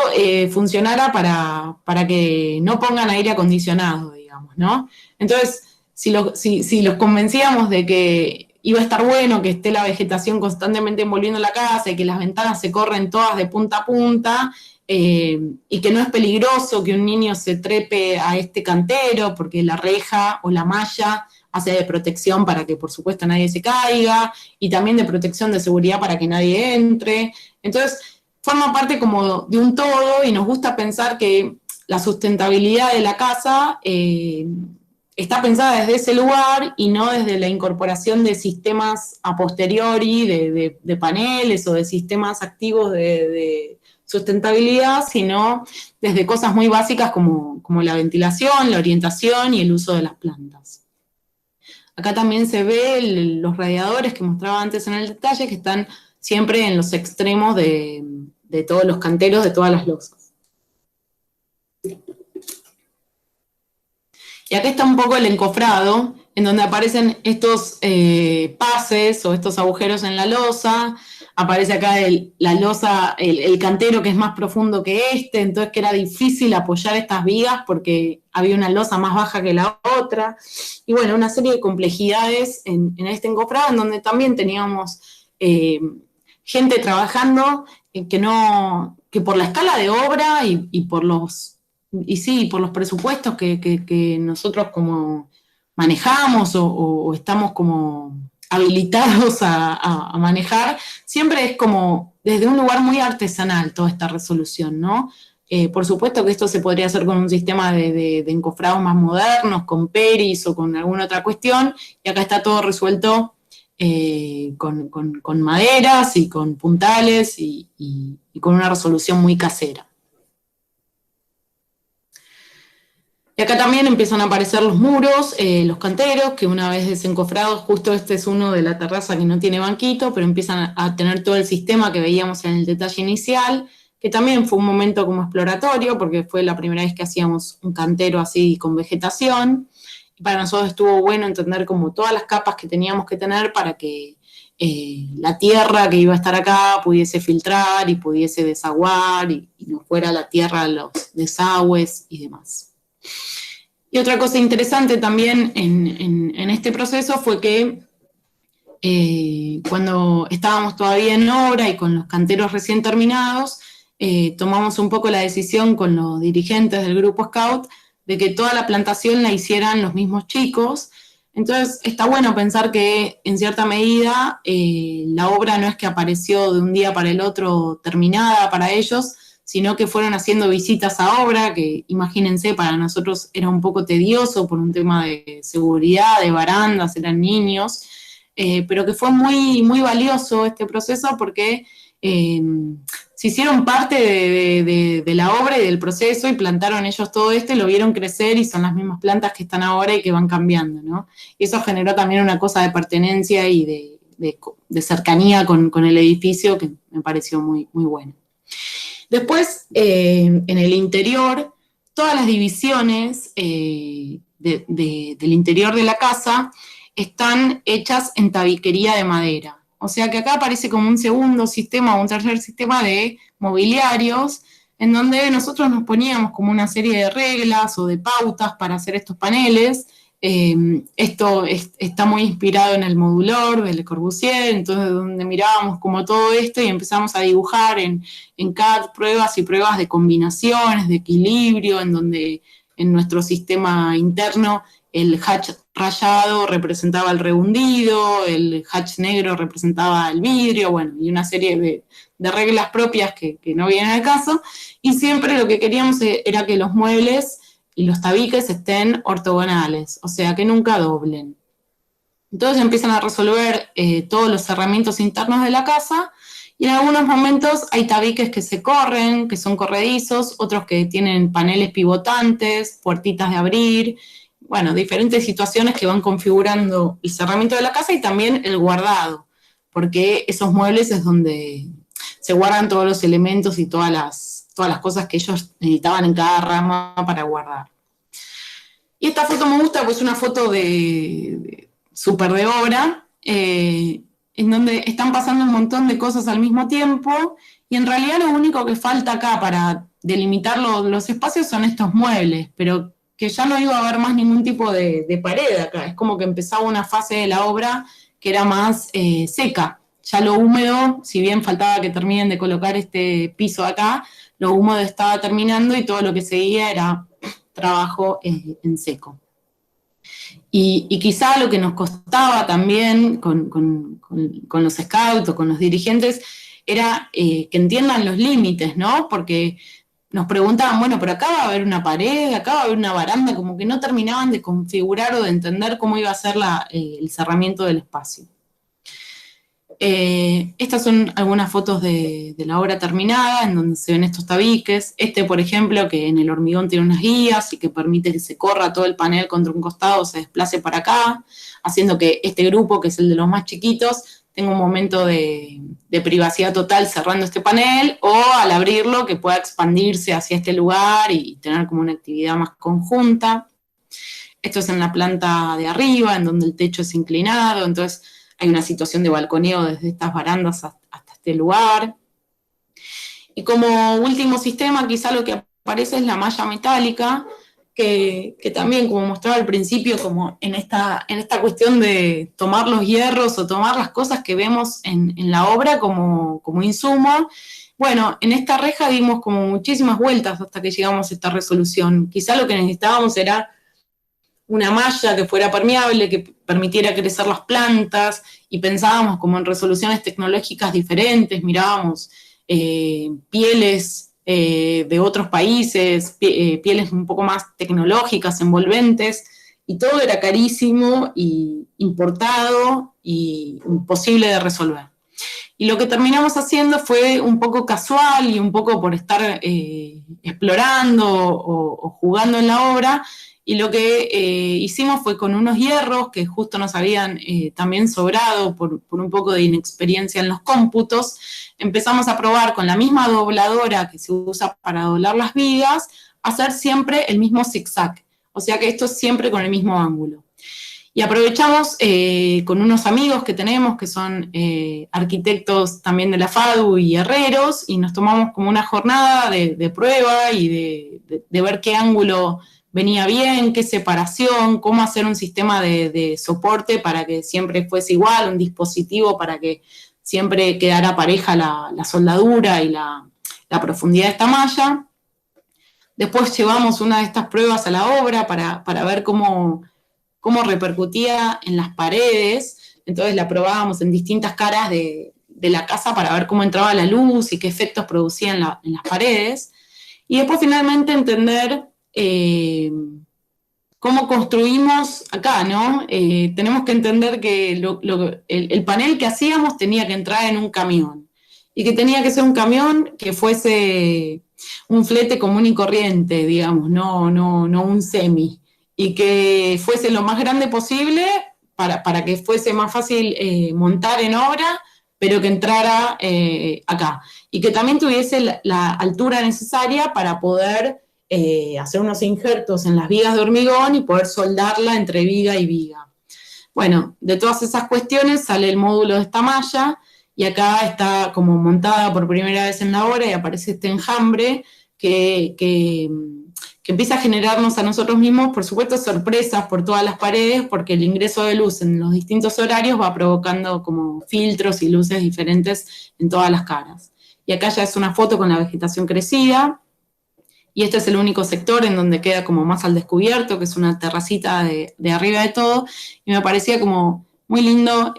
funcionara para que no pongan aire acondicionado, digamos, ¿no? Entonces, si los convencíamos de que iba a estar bueno que esté la vegetación constantemente envolviendo la casa y que las ventanas se corren todas de punta a punta, y que no es peligroso que un niño se trepe a este cantero porque la reja o la malla hace de protección para que por supuesto nadie se caiga, y también de protección de seguridad para que nadie entre. Entonces forma parte como de un todo, y nos gusta pensar que la sustentabilidad de la casa está pensada desde ese lugar y no desde la incorporación de sistemas a posteriori, de paneles o de sistemas activos de sustentabilidad, sino desde cosas muy básicas como la ventilación, la orientación y el uso de las plantas. Acá también se ve los radiadores que mostraba antes en el detalle, que están siempre en los extremos de todos los canteros, de todas las losas. Y acá está un poco el encofrado, en donde aparecen estos pases o estos agujeros en la losa. Aparece acá la losa, el cantero que es más profundo que entonces que era difícil apoyar estas vigas porque había una losa más baja que la otra. Y bueno, una serie de complejidades en este encofrado, en donde también teníamos gente trabajando que por la escala de obra y por los presupuestos que nosotros como manejamos o estamos como habilitados a manejar, siempre es como desde un lugar muy artesanal toda esta resolución, ¿no? Por supuesto que esto se podría hacer con un sistema de encofrados más modernos, con peris o con alguna otra cuestión, y acá está todo resuelto con maderas y con puntales y con una resolución muy casera. Y acá también empiezan a aparecer los muros, los canteros, que una vez desencofrados, justo este es uno de la terraza que no tiene banquito, pero empiezan a tener todo el sistema que veíamos en el detalle inicial, que también fue un momento como exploratorio, porque fue la primera vez que hacíamos un cantero así con vegetación, y para nosotros estuvo bueno entender como todas las capas que teníamos que tener para que la tierra que iba a estar acá pudiese filtrar y pudiese desaguar y no fuera la tierra los desagües y demás. Y otra cosa interesante también en este proceso fue que cuando estábamos todavía en obra y con los canteros recién terminados, tomamos un poco la decisión con los dirigentes del grupo Scout de que toda la plantación la hicieran los mismos chicos. Entonces está bueno pensar que en cierta medida la obra no es que apareció de un día para el otro terminada para ellos, sino que fueron haciendo visitas a obra, que imagínense, para nosotros era un poco tedioso por un tema de seguridad, de barandas, eran niños, pero que fue muy, muy valioso este proceso porque se hicieron parte de la obra y del proceso y plantaron ellos todo esto y lo vieron crecer y son las mismas plantas que están ahora y que van cambiando, ¿no? Y eso generó también una cosa de pertenencia y de cercanía con el edificio que me pareció muy, muy bueno. Después, en el interior, todas las divisiones del interior de la casa están hechas en tabiquería de madera. O sea que acá aparece como un segundo sistema o un tercer sistema de mobiliarios en donde nosotros nos poníamos como una serie de reglas o de pautas para hacer estos paneles. Esto está muy inspirado en el Modulor de Le Corbusier, entonces donde mirábamos como todo esto y empezamos a dibujar en CAD pruebas y pruebas de combinaciones, de equilibrio, en donde en nuestro sistema interno el hatch rayado representaba el rehundido, el hatch negro representaba el vidrio, bueno, y una serie de reglas propias que no vienen al caso, y siempre lo que queríamos era que los muebles y los tabiques estén ortogonales, o sea, que nunca doblen. Entonces empiezan a resolver todos los cerramientos internos de la casa, y en algunos momentos hay tabiques que se corren, que son corredizos, otros que tienen paneles pivotantes, puertitas de abrir, bueno, diferentes situaciones que van configurando el cerramiento de la casa y también el guardado, porque esos muebles es donde se guardan todos los elementos y todas las cosas que ellos necesitaban en cada rama para guardar. Y esta foto me gusta, pues es una foto súper de obra, en donde están pasando un montón de cosas al mismo tiempo, y en realidad lo único que falta acá para delimitar los espacios son estos muebles, pero que ya no iba a haber más ningún tipo de pared acá, es como que empezaba una fase de la obra que era más seca. Ya lo húmedo, si bien faltaba que terminen de colocar este piso acá, lo húmedo estaba terminando y todo lo que seguía era trabajo en seco. Y quizá lo que nos costaba también con los scouts o con los dirigentes era que entiendan los límites, ¿no? Porque nos preguntaban, bueno, pero acá va a haber una pared, acá va a haber una baranda, como que no terminaban de configurar o de entender cómo iba a ser el cerramiento del espacio. Estas son algunas fotos de la obra terminada, en donde se ven estos tabiques. Por ejemplo, que en el hormigón tiene unas guías y que permite que se corra todo el panel contra un costado, se desplace para acá, haciendo que este grupo, que es el de los más chiquitos, tenga un momento de privacidad total cerrando este panel, o al abrirlo que pueda expandirse hacia este lugar y tener como una actividad más conjunta. Esto es en la planta de arriba, en donde el techo es inclinado, entonces hay una situación de balconeo desde estas barandas hasta este lugar. Y como último sistema, quizá lo que aparece es la malla metálica, que también, como mostraba al principio, como en esta cuestión de tomar los hierros o tomar las cosas que vemos en la obra como insumo. Bueno, en esta reja dimos como muchísimas vueltas hasta que llegamos a esta resolución. Quizá lo que necesitábamos era una malla que fuera permeable, que permitiera crecer las plantas, y pensábamos como en resoluciones tecnológicas diferentes, mirábamos pieles de otros países, pieles un poco más tecnológicas, envolventes, y todo era carísimo y importado y imposible de resolver. Y lo que terminamos haciendo fue un poco casual y un poco por estar explorando o jugando en la obra, y lo que hicimos fue con unos hierros que justo nos habían también sobrado por un poco de inexperiencia en los cómputos, empezamos a probar con la misma dobladora que se usa para doblar las vigas, hacer siempre el mismo zigzag. o sea que esto es siempre con el mismo ángulo. Y aprovechamos con unos amigos que tenemos, que son arquitectos también de la FADU y herreros, y nos tomamos como una jornada de prueba y de ver qué ángulo venía bien, qué separación, cómo hacer un sistema de soporte para que siempre fuese igual, un dispositivo para que siempre quedara pareja la soldadura y la profundidad de esta malla. Después llevamos una de estas pruebas a la obra para ver cómo repercutía en las paredes, entonces la probábamos en distintas caras de la casa para ver cómo entraba la luz y qué efectos producía en las paredes, y después finalmente entender cómo construimos acá, ¿no? Tenemos que entender que el panel que hacíamos tenía que entrar en un camión, y que tenía que ser un camión que fuese un flete común y corriente, digamos, no un semi, y que fuese lo más grande posible para que fuese más fácil montar en obra, pero que entrara acá. Y que también tuviese la altura necesaria para poder hacer unos injertos en las vigas de hormigón y poder soldarla entre viga y viga. Bueno, de todas esas cuestiones sale el módulo de esta malla, y acá está como montada por primera vez en la obra y aparece este enjambre que empieza a generarnos a nosotros mismos, por supuesto, sorpresas por todas las paredes, porque el ingreso de luz en los distintos horarios va provocando como filtros y luces diferentes en todas las caras. Y acá ya es una foto con la vegetación crecida, y este es el único sector en donde queda como más al descubierto, que es una terracita de arriba de todo, y me parecía como muy lindo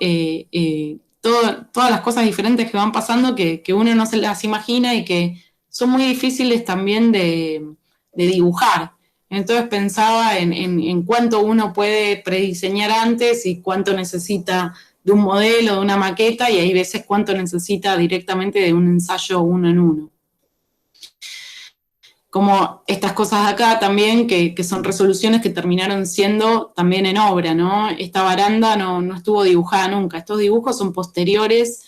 todas las cosas diferentes que van pasando que uno no se las imagina y que son muy difíciles también de dibujar. Entonces pensaba en cuánto uno puede prediseñar antes y cuánto necesita de un modelo, de una maqueta, y hay veces cuánto necesita directamente de un ensayo uno en uno. Como estas cosas de acá también, que son resoluciones que terminaron siendo también en obra, ¿no? Esta baranda no estuvo dibujada nunca, estos dibujos son posteriores,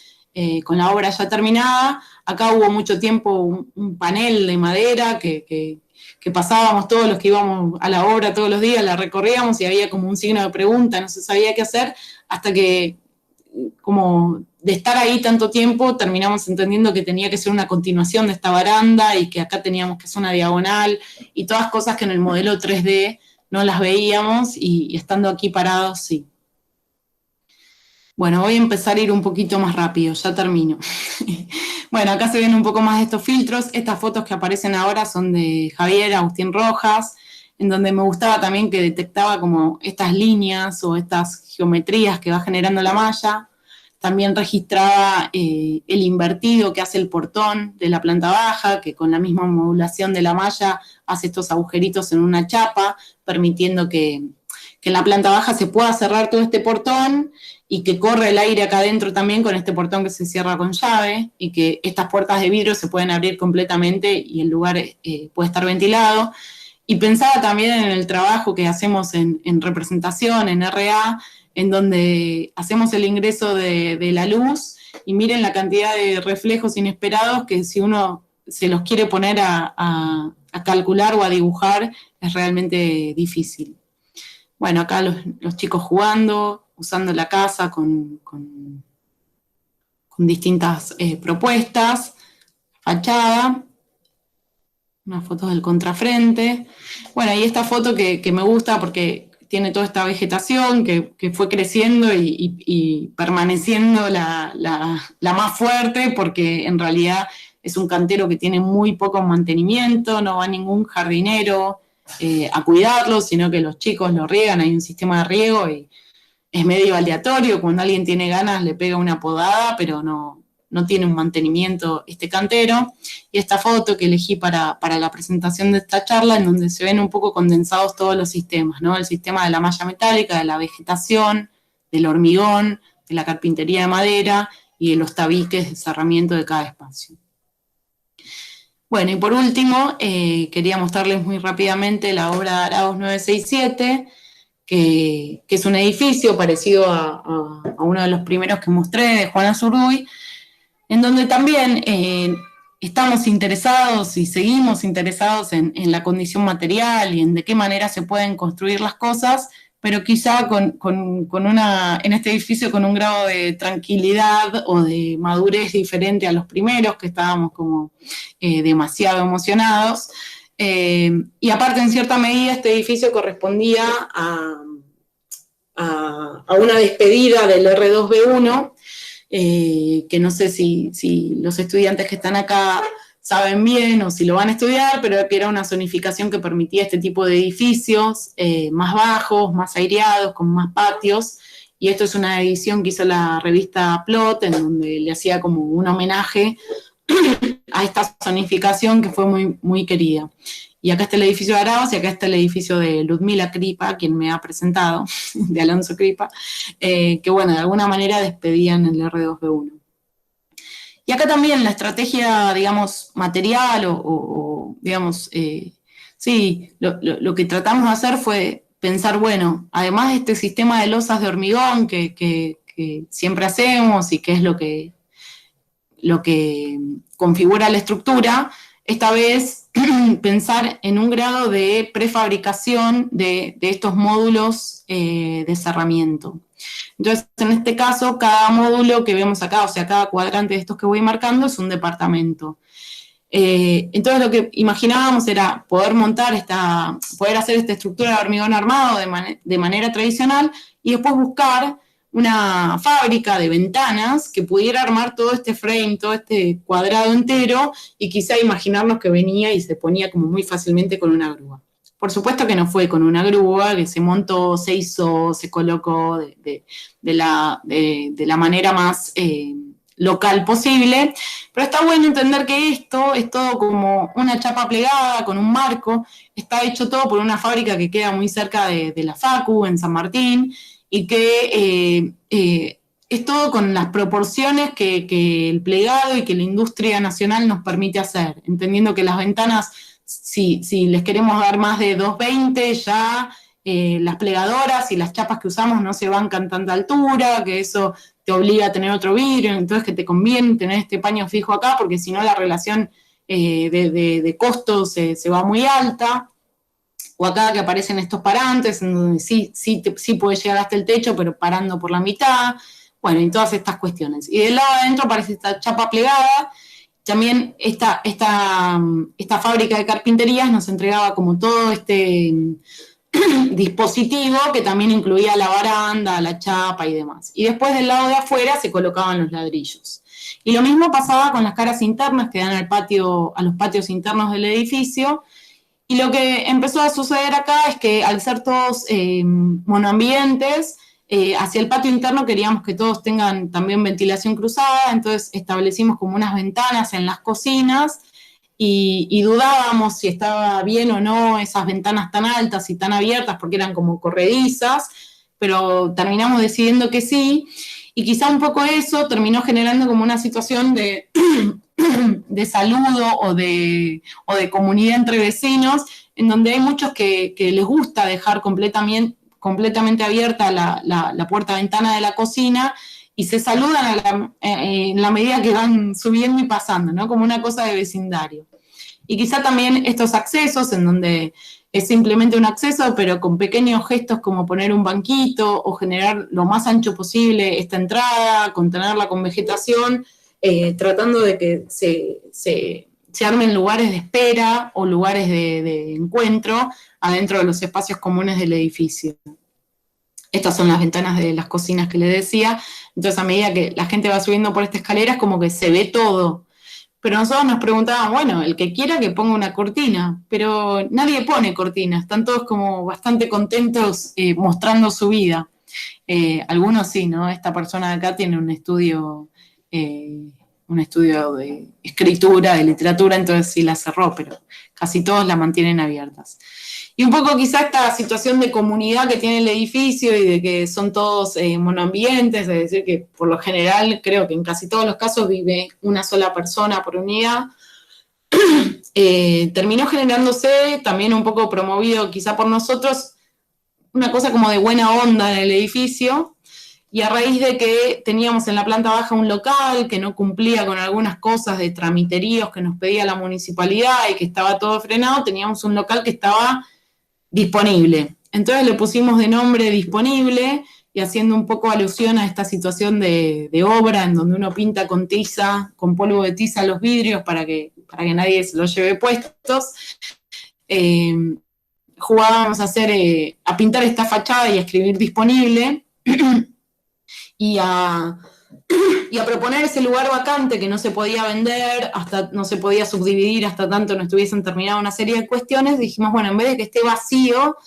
con la obra ya terminada. Acá hubo mucho tiempo un panel de madera que pasábamos todos los que íbamos a la obra todos los días, la recorríamos y había como un signo de pregunta, no se sabía qué hacer, hasta que como de estar ahí tanto tiempo, terminamos entendiendo que tenía que ser una continuación de esta baranda y que acá teníamos que hacer una diagonal y todas cosas que en el modelo 3D no las veíamos y estando aquí parados, sí. Bueno, voy a empezar a ir un poquito más rápido, ya termino. Bueno, acá se ven un poco más de estos filtros. Estas fotos que aparecen ahora son de Javier Agustín Rojas, en donde me gustaba también que detectaba como estas líneas o estas geometrías que va generando la malla. También registraba el invertido que hace el portón de la planta baja, que con la misma modulación de la malla hace estos agujeritos en una chapa, permitiendo que en la planta baja se pueda cerrar todo este portón y que corre el aire acá adentro también con este portón que se cierra con llave, y que estas puertas de vidrio se pueden abrir completamente y el lugar puede estar ventilado. Y pensaba también en el trabajo que hacemos en representación, en RA, en donde hacemos el ingreso de la luz, y miren la cantidad de reflejos inesperados que si uno se los quiere poner a calcular o a dibujar, es realmente difícil. Bueno, acá los chicos jugando, usando la casa con distintas propuestas, fachada, unas fotos del contrafrente. Bueno, y esta foto que me gusta porque tiene toda esta vegetación que fue creciendo y permaneciendo la más fuerte, porque en realidad es un cantero que tiene muy poco mantenimiento, no va ningún jardinero a cuidarlo, sino que los chicos lo riegan, hay un sistema de riego y es medio aleatorio, cuando alguien tiene ganas le pega una podada, pero no tiene un mantenimiento este cantero. Y esta foto que elegí para la presentación de esta charla, en donde se ven un poco condensados todos los sistemas, ¿no? El sistema de la malla metálica, de la vegetación, del hormigón, de la carpintería de madera y de los tabiques de cerramiento de cada espacio. Bueno, y por último, quería mostrarles muy rápidamente la obra de Araos 967, que es un edificio parecido a uno de los primeros que mostré, de Juana Zurduy, en donde también estamos interesados y seguimos interesados en la condición material y en de qué manera se pueden construir las cosas, pero quizá en este edificio con un grado de tranquilidad o de madurez diferente a los primeros, que estábamos como demasiado emocionados. Y aparte, en cierta medida, este edificio correspondía a una despedida del R2B1, que no sé si los estudiantes que están acá saben bien o si lo van a estudiar, pero que era una zonificación que permitía este tipo de edificios más bajos, más aireados, con más patios, y esto es una edición que hizo la revista Plot, en donde le hacía como un homenaje a esta zonificación que fue muy, muy querida. Y acá está el edificio de Arauz y acá está el edificio de Ludmila Kripa, quien me ha presentado, de Alonso Kripa, que bueno, de alguna manera despedían el R2B1. Y acá también la estrategia, digamos, material digamos, sí, lo que tratamos de hacer fue pensar, bueno, además de este sistema de losas de hormigón que siempre hacemos y que es lo que configura la estructura, esta vez pensar en un grado de prefabricación de estos módulos de cerramiento. Entonces, en este caso, cada módulo que vemos acá, o sea, cada cuadrante de estos que voy marcando es un departamento. Entonces, lo que imaginábamos era poder poder hacer esta estructura de hormigón armado de manera tradicional y después buscar una fábrica de ventanas que pudiera armar todo este frame, todo este cuadrado entero, y quizá imaginarnos que venía y se ponía como muy fácilmente con una grúa. Por supuesto que no fue con una grúa, que se montó, se hizo, se colocó de la manera más local posible, pero está bueno entender que esto es todo como una chapa plegada con un marco, está hecho todo por una fábrica que queda muy cerca de la Facu, en San Martín, y que es todo con las proporciones que el plegado y que la industria nacional nos permite hacer, entendiendo que las ventanas, si les queremos dar más de 220, ya las plegadoras y las chapas que usamos no se bancan tanta altura, que eso te obliga a tener otro vidrio, entonces que te conviene tener este paño fijo acá, porque si no la relación de costos se va muy alta. O acá que aparecen estos parantes, en donde sí puede llegar hasta el techo, pero parando por la mitad, bueno, y todas estas cuestiones. Y del lado de adentro aparece esta chapa plegada. También esta fábrica de carpinterías nos entregaba como todo este dispositivo que también incluía la baranda, la chapa y demás. Y después del lado de afuera se colocaban los ladrillos. Y lo mismo pasaba con las caras internas que dan a los patios internos del edificio. Y lo que empezó a suceder acá es que al ser todos monoambientes, hacia el patio interno queríamos que todos tengan también ventilación cruzada, entonces establecimos como unas ventanas en las cocinas y dudábamos si estaba bien o no esas ventanas tan altas y tan abiertas porque eran como corredizas, pero terminamos decidiendo que sí, y quizá un poco eso terminó generando como una situación de saludo o de comunidad entre vecinos, en donde hay muchos que les gusta dejar completamente abierta la puerta-ventana de la cocina y se saludan en la medida que van subiendo y pasando, ¿no? Como una cosa de vecindario. Y quizá también estos accesos, en donde es simplemente un acceso, pero con pequeños gestos como poner un banquito o generar lo más ancho posible esta entrada, contenerla con vegetación, tratando de que se armen lugares de espera o lugares de encuentro adentro de los espacios comunes del edificio. Estas son las ventanas de las cocinas que les decía, entonces a medida que la gente va subiendo por esta escalera es como que se ve todo. Pero nosotros nos preguntábamos, bueno, el que quiera que ponga una cortina, pero nadie pone cortinas, están todos como bastante contentos mostrando su vida. Algunos sí, ¿no? Esta persona de acá tiene un estudio de escritura, de literatura, entonces sí la cerró, pero casi todos la mantienen abiertas. Y un poco quizá esta situación de comunidad que tiene el edificio y de que son todos monoambientes, es decir, que por lo general creo que en casi todos los casos vive una sola persona por unidad, terminó generándose, también un poco promovido quizá por nosotros, una cosa como de buena onda en el edificio, y a raíz de que teníamos en la planta baja un local que no cumplía con algunas cosas de tramiteríos que nos pedía la municipalidad y que estaba todo frenado, teníamos un local que estaba disponible. Entonces le pusimos de nombre Disponible, y haciendo un poco alusión a esta situación de obra en donde uno pinta con tiza, con polvo de tiza los vidrios para que nadie se los lleve puestos, jugábamos a pintar esta fachada y a escribir Disponible, y a proponer ese lugar vacante que no se podía vender, no se podía subdividir hasta tanto no estuviesen terminadas una serie de cuestiones. Dijimos, bueno, en vez de que esté vacío,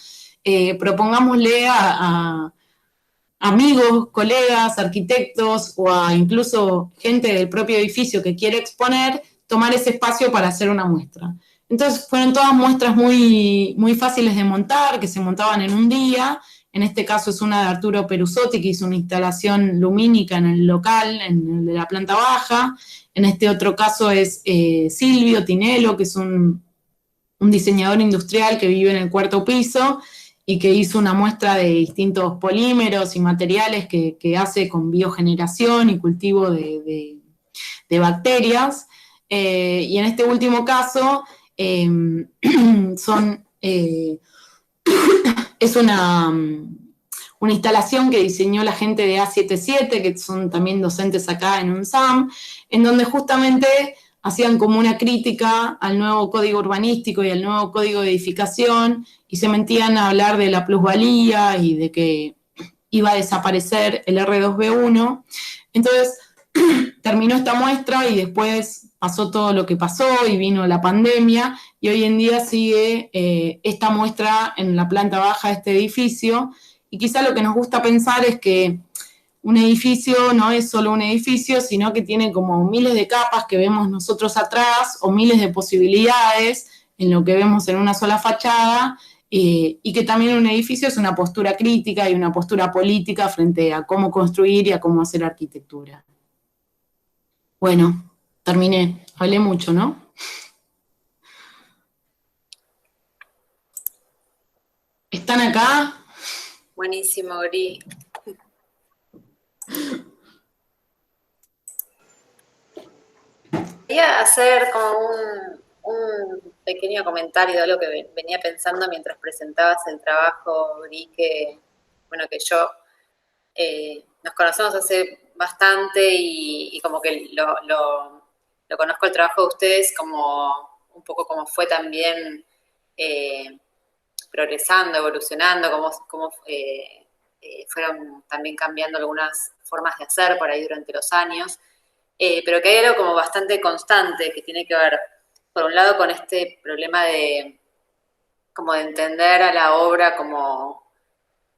propongámosle a amigos, colegas, arquitectos o a incluso gente del propio edificio que quiere exponer, tomar ese espacio para hacer una muestra. Entonces fueron todas muestras muy, muy fáciles de montar, que se montaban en un día. En este caso es una de Arturo Perusotti, que hizo una instalación lumínica en el local, en el de la planta baja. En este otro caso es Silvio Tinello, que es un diseñador industrial que vive en el 4º piso y que hizo una muestra de distintos polímeros y materiales que hace con biogeneración y cultivo de bacterias. Y en este último caso es una instalación que diseñó la gente de A77, que son también docentes acá en UNSAM, en donde justamente hacían como una crítica al nuevo código urbanístico y al nuevo código de edificación, y se metían a hablar de la plusvalía y de que iba a desaparecer el R2B1. Entonces, terminó esta muestra y después pasó todo lo que pasó y vino la pandemia, y hoy en día sigue esta muestra en la planta baja de este edificio, y quizá lo que nos gusta pensar es que un edificio no es solo un edificio, sino que tiene como miles de capas que vemos nosotros atrás, o miles de posibilidades en lo que vemos en una sola fachada, y que también un edificio es una postura crítica y una postura política frente a cómo construir y a cómo hacer arquitectura. Bueno, terminé. Hablé mucho, ¿no? ¿Están acá? Buenísimo, Gri. Quería hacer como un pequeño comentario de algo que venía pensando mientras presentabas el trabajo, Gri, que yo nos conocemos hace bastante y como que lo conozco el trabajo de ustedes como un poco como fue también progresando, evolucionando, cómo fueron también cambiando algunas formas de hacer por ahí durante los años, pero que hay algo como bastante constante que tiene que ver, por un lado, con este problema de entender a la obra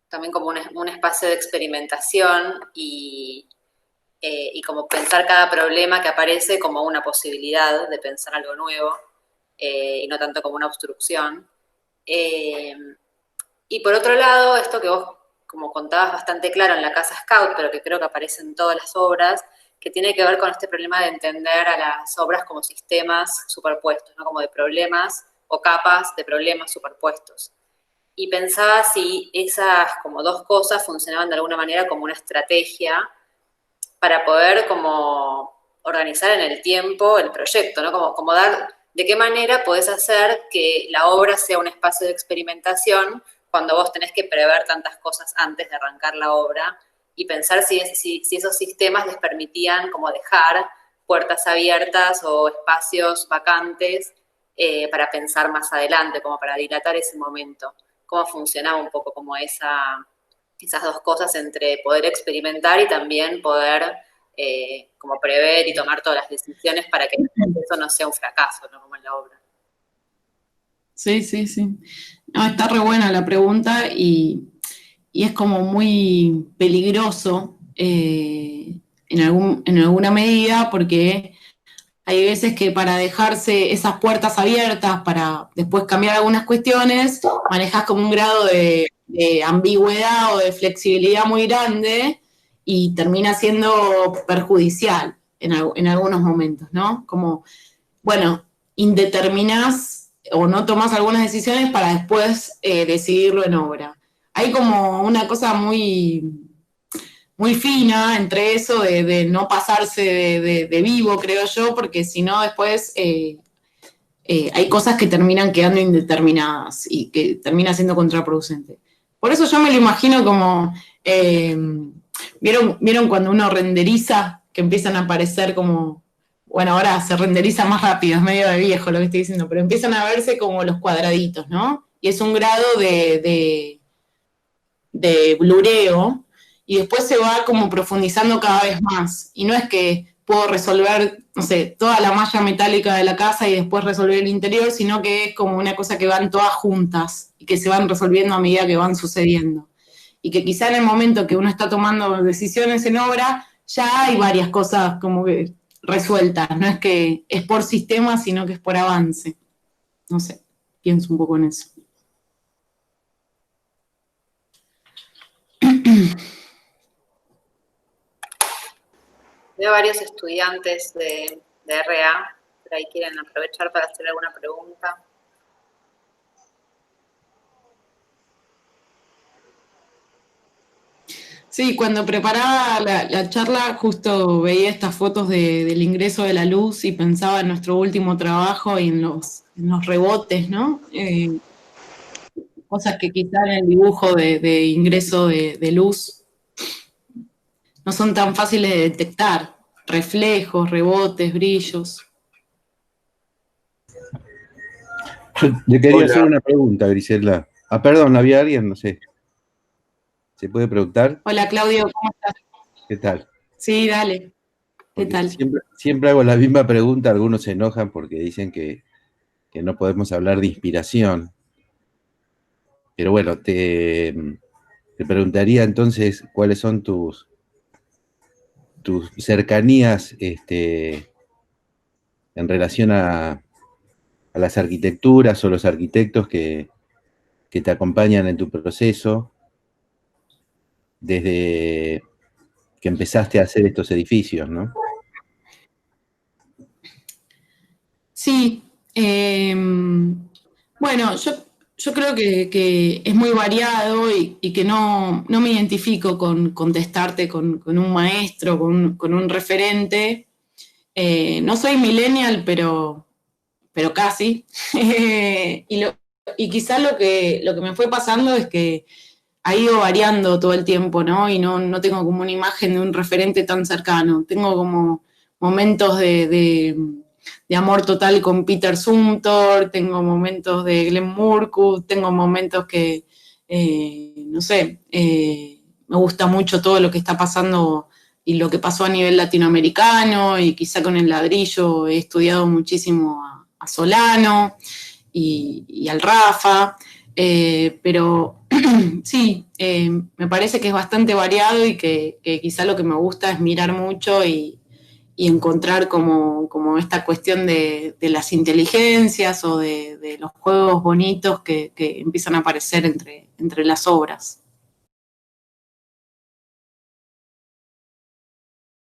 también como un espacio de experimentación y como pensar cada problema que aparece como una posibilidad de pensar algo nuevo y no tanto como una obstrucción. Y por otro lado, esto que vos como contabas bastante claro en la Casa Scout, pero que creo que aparece en todas las obras, que tiene que ver con este problema de entender a las obras como sistemas superpuestos, ¿no? Como de problemas o capas de problemas superpuestos. Y pensaba si esas como dos cosas funcionaban de alguna manera como una estrategia para poder como organizar en el tiempo el proyecto, ¿no? Como dar, de qué manera podés hacer que la obra sea un espacio de experimentación cuando vos tenés que prever tantas cosas antes de arrancar la obra, y pensar si esos sistemas les permitían como dejar puertas abiertas o espacios vacantes para pensar más adelante, como para dilatar ese momento. Cómo funcionaba un poco como esas dos cosas entre poder experimentar y también poder como prever y tomar todas las decisiones para que eso no sea un fracaso, ¿no? Como en la obra. Sí, sí, sí. No, está re buena la pregunta y es como muy peligroso en alguna medida, porque hay veces que para dejarse esas puertas abiertas para después cambiar algunas cuestiones, manejas como un grado de ambigüedad o de flexibilidad muy grande y termina siendo perjudicial en algunos momentos, ¿no? Como, bueno, indeterminás o no tomás algunas decisiones para después decidirlo en obra. Hay como una cosa muy muy fina entre eso de no pasarse de vivo, creo yo, porque si no después hay cosas que terminan quedando indeterminadas y que termina siendo contraproducente. Por eso yo me lo imagino como, ¿vieron cuando uno renderiza, que empiezan a aparecer como, bueno, ahora se renderiza más rápido, es medio de viejo lo que estoy diciendo, pero empiezan a verse como los cuadraditos, ¿no? Y es un grado de blureo, y después se va como profundizando cada vez más. Y no es que puedo resolver, no sé, toda la malla metálica de la casa y después resolver el interior, sino que es como una cosa que van todas juntas y que se van resolviendo a medida que van sucediendo. Y que quizá en el momento que uno está tomando decisiones en obra, ya hay varias cosas como que resueltas. No es que es por sistema, sino que es por avance. No sé, pienso un poco en eso. Veo varios estudiantes de RA, por ahí quieren aprovechar para hacer alguna pregunta. Sí, cuando preparaba la charla justo veía estas fotos del ingreso de la luz y pensaba en nuestro último trabajo y en los rebotes, ¿no? Cosas que quizá en el dibujo de ingreso de luz no son tan fáciles de detectar. Reflejos, rebotes, brillos. Yo le quería Hola. hacer una pregunta, Griselda. Ah, perdón, ¿había alguien? No sé. ¿Se puede preguntar? Hola Claudio, ¿cómo estás? ¿Qué tal? Sí, dale. ¿Qué Porque tal? siempre hago la misma pregunta, algunos se enojan porque dicen que no podemos hablar de inspiración. Pero bueno, te preguntaría entonces cuáles son tus cercanías en relación a las arquitecturas o los arquitectos que te acompañan en tu proceso desde que empezaste a hacer estos edificios, ¿no? Sí, bueno, yo creo que es muy variado y que no me identifico con contestarte con un maestro, con un referente. No soy millennial, pero casi. Y quizás lo que me fue pasando es que ha ido variando todo el tiempo, ¿no? Y no tengo como una imagen de un referente tan cercano. Tengo como momentos de amor total con Peter Zumthor, tengo momentos de Glenn Murcutt, tengo momentos que, no sé, me gusta mucho todo lo que está pasando y lo que pasó a nivel latinoamericano, y quizá con el ladrillo he estudiado muchísimo a Solano y al Rafa, pero sí, me parece que es bastante variado y que quizá lo que me gusta es mirar mucho y encontrar como esta cuestión de las inteligencias o de los juegos bonitos que empiezan a aparecer entre las obras.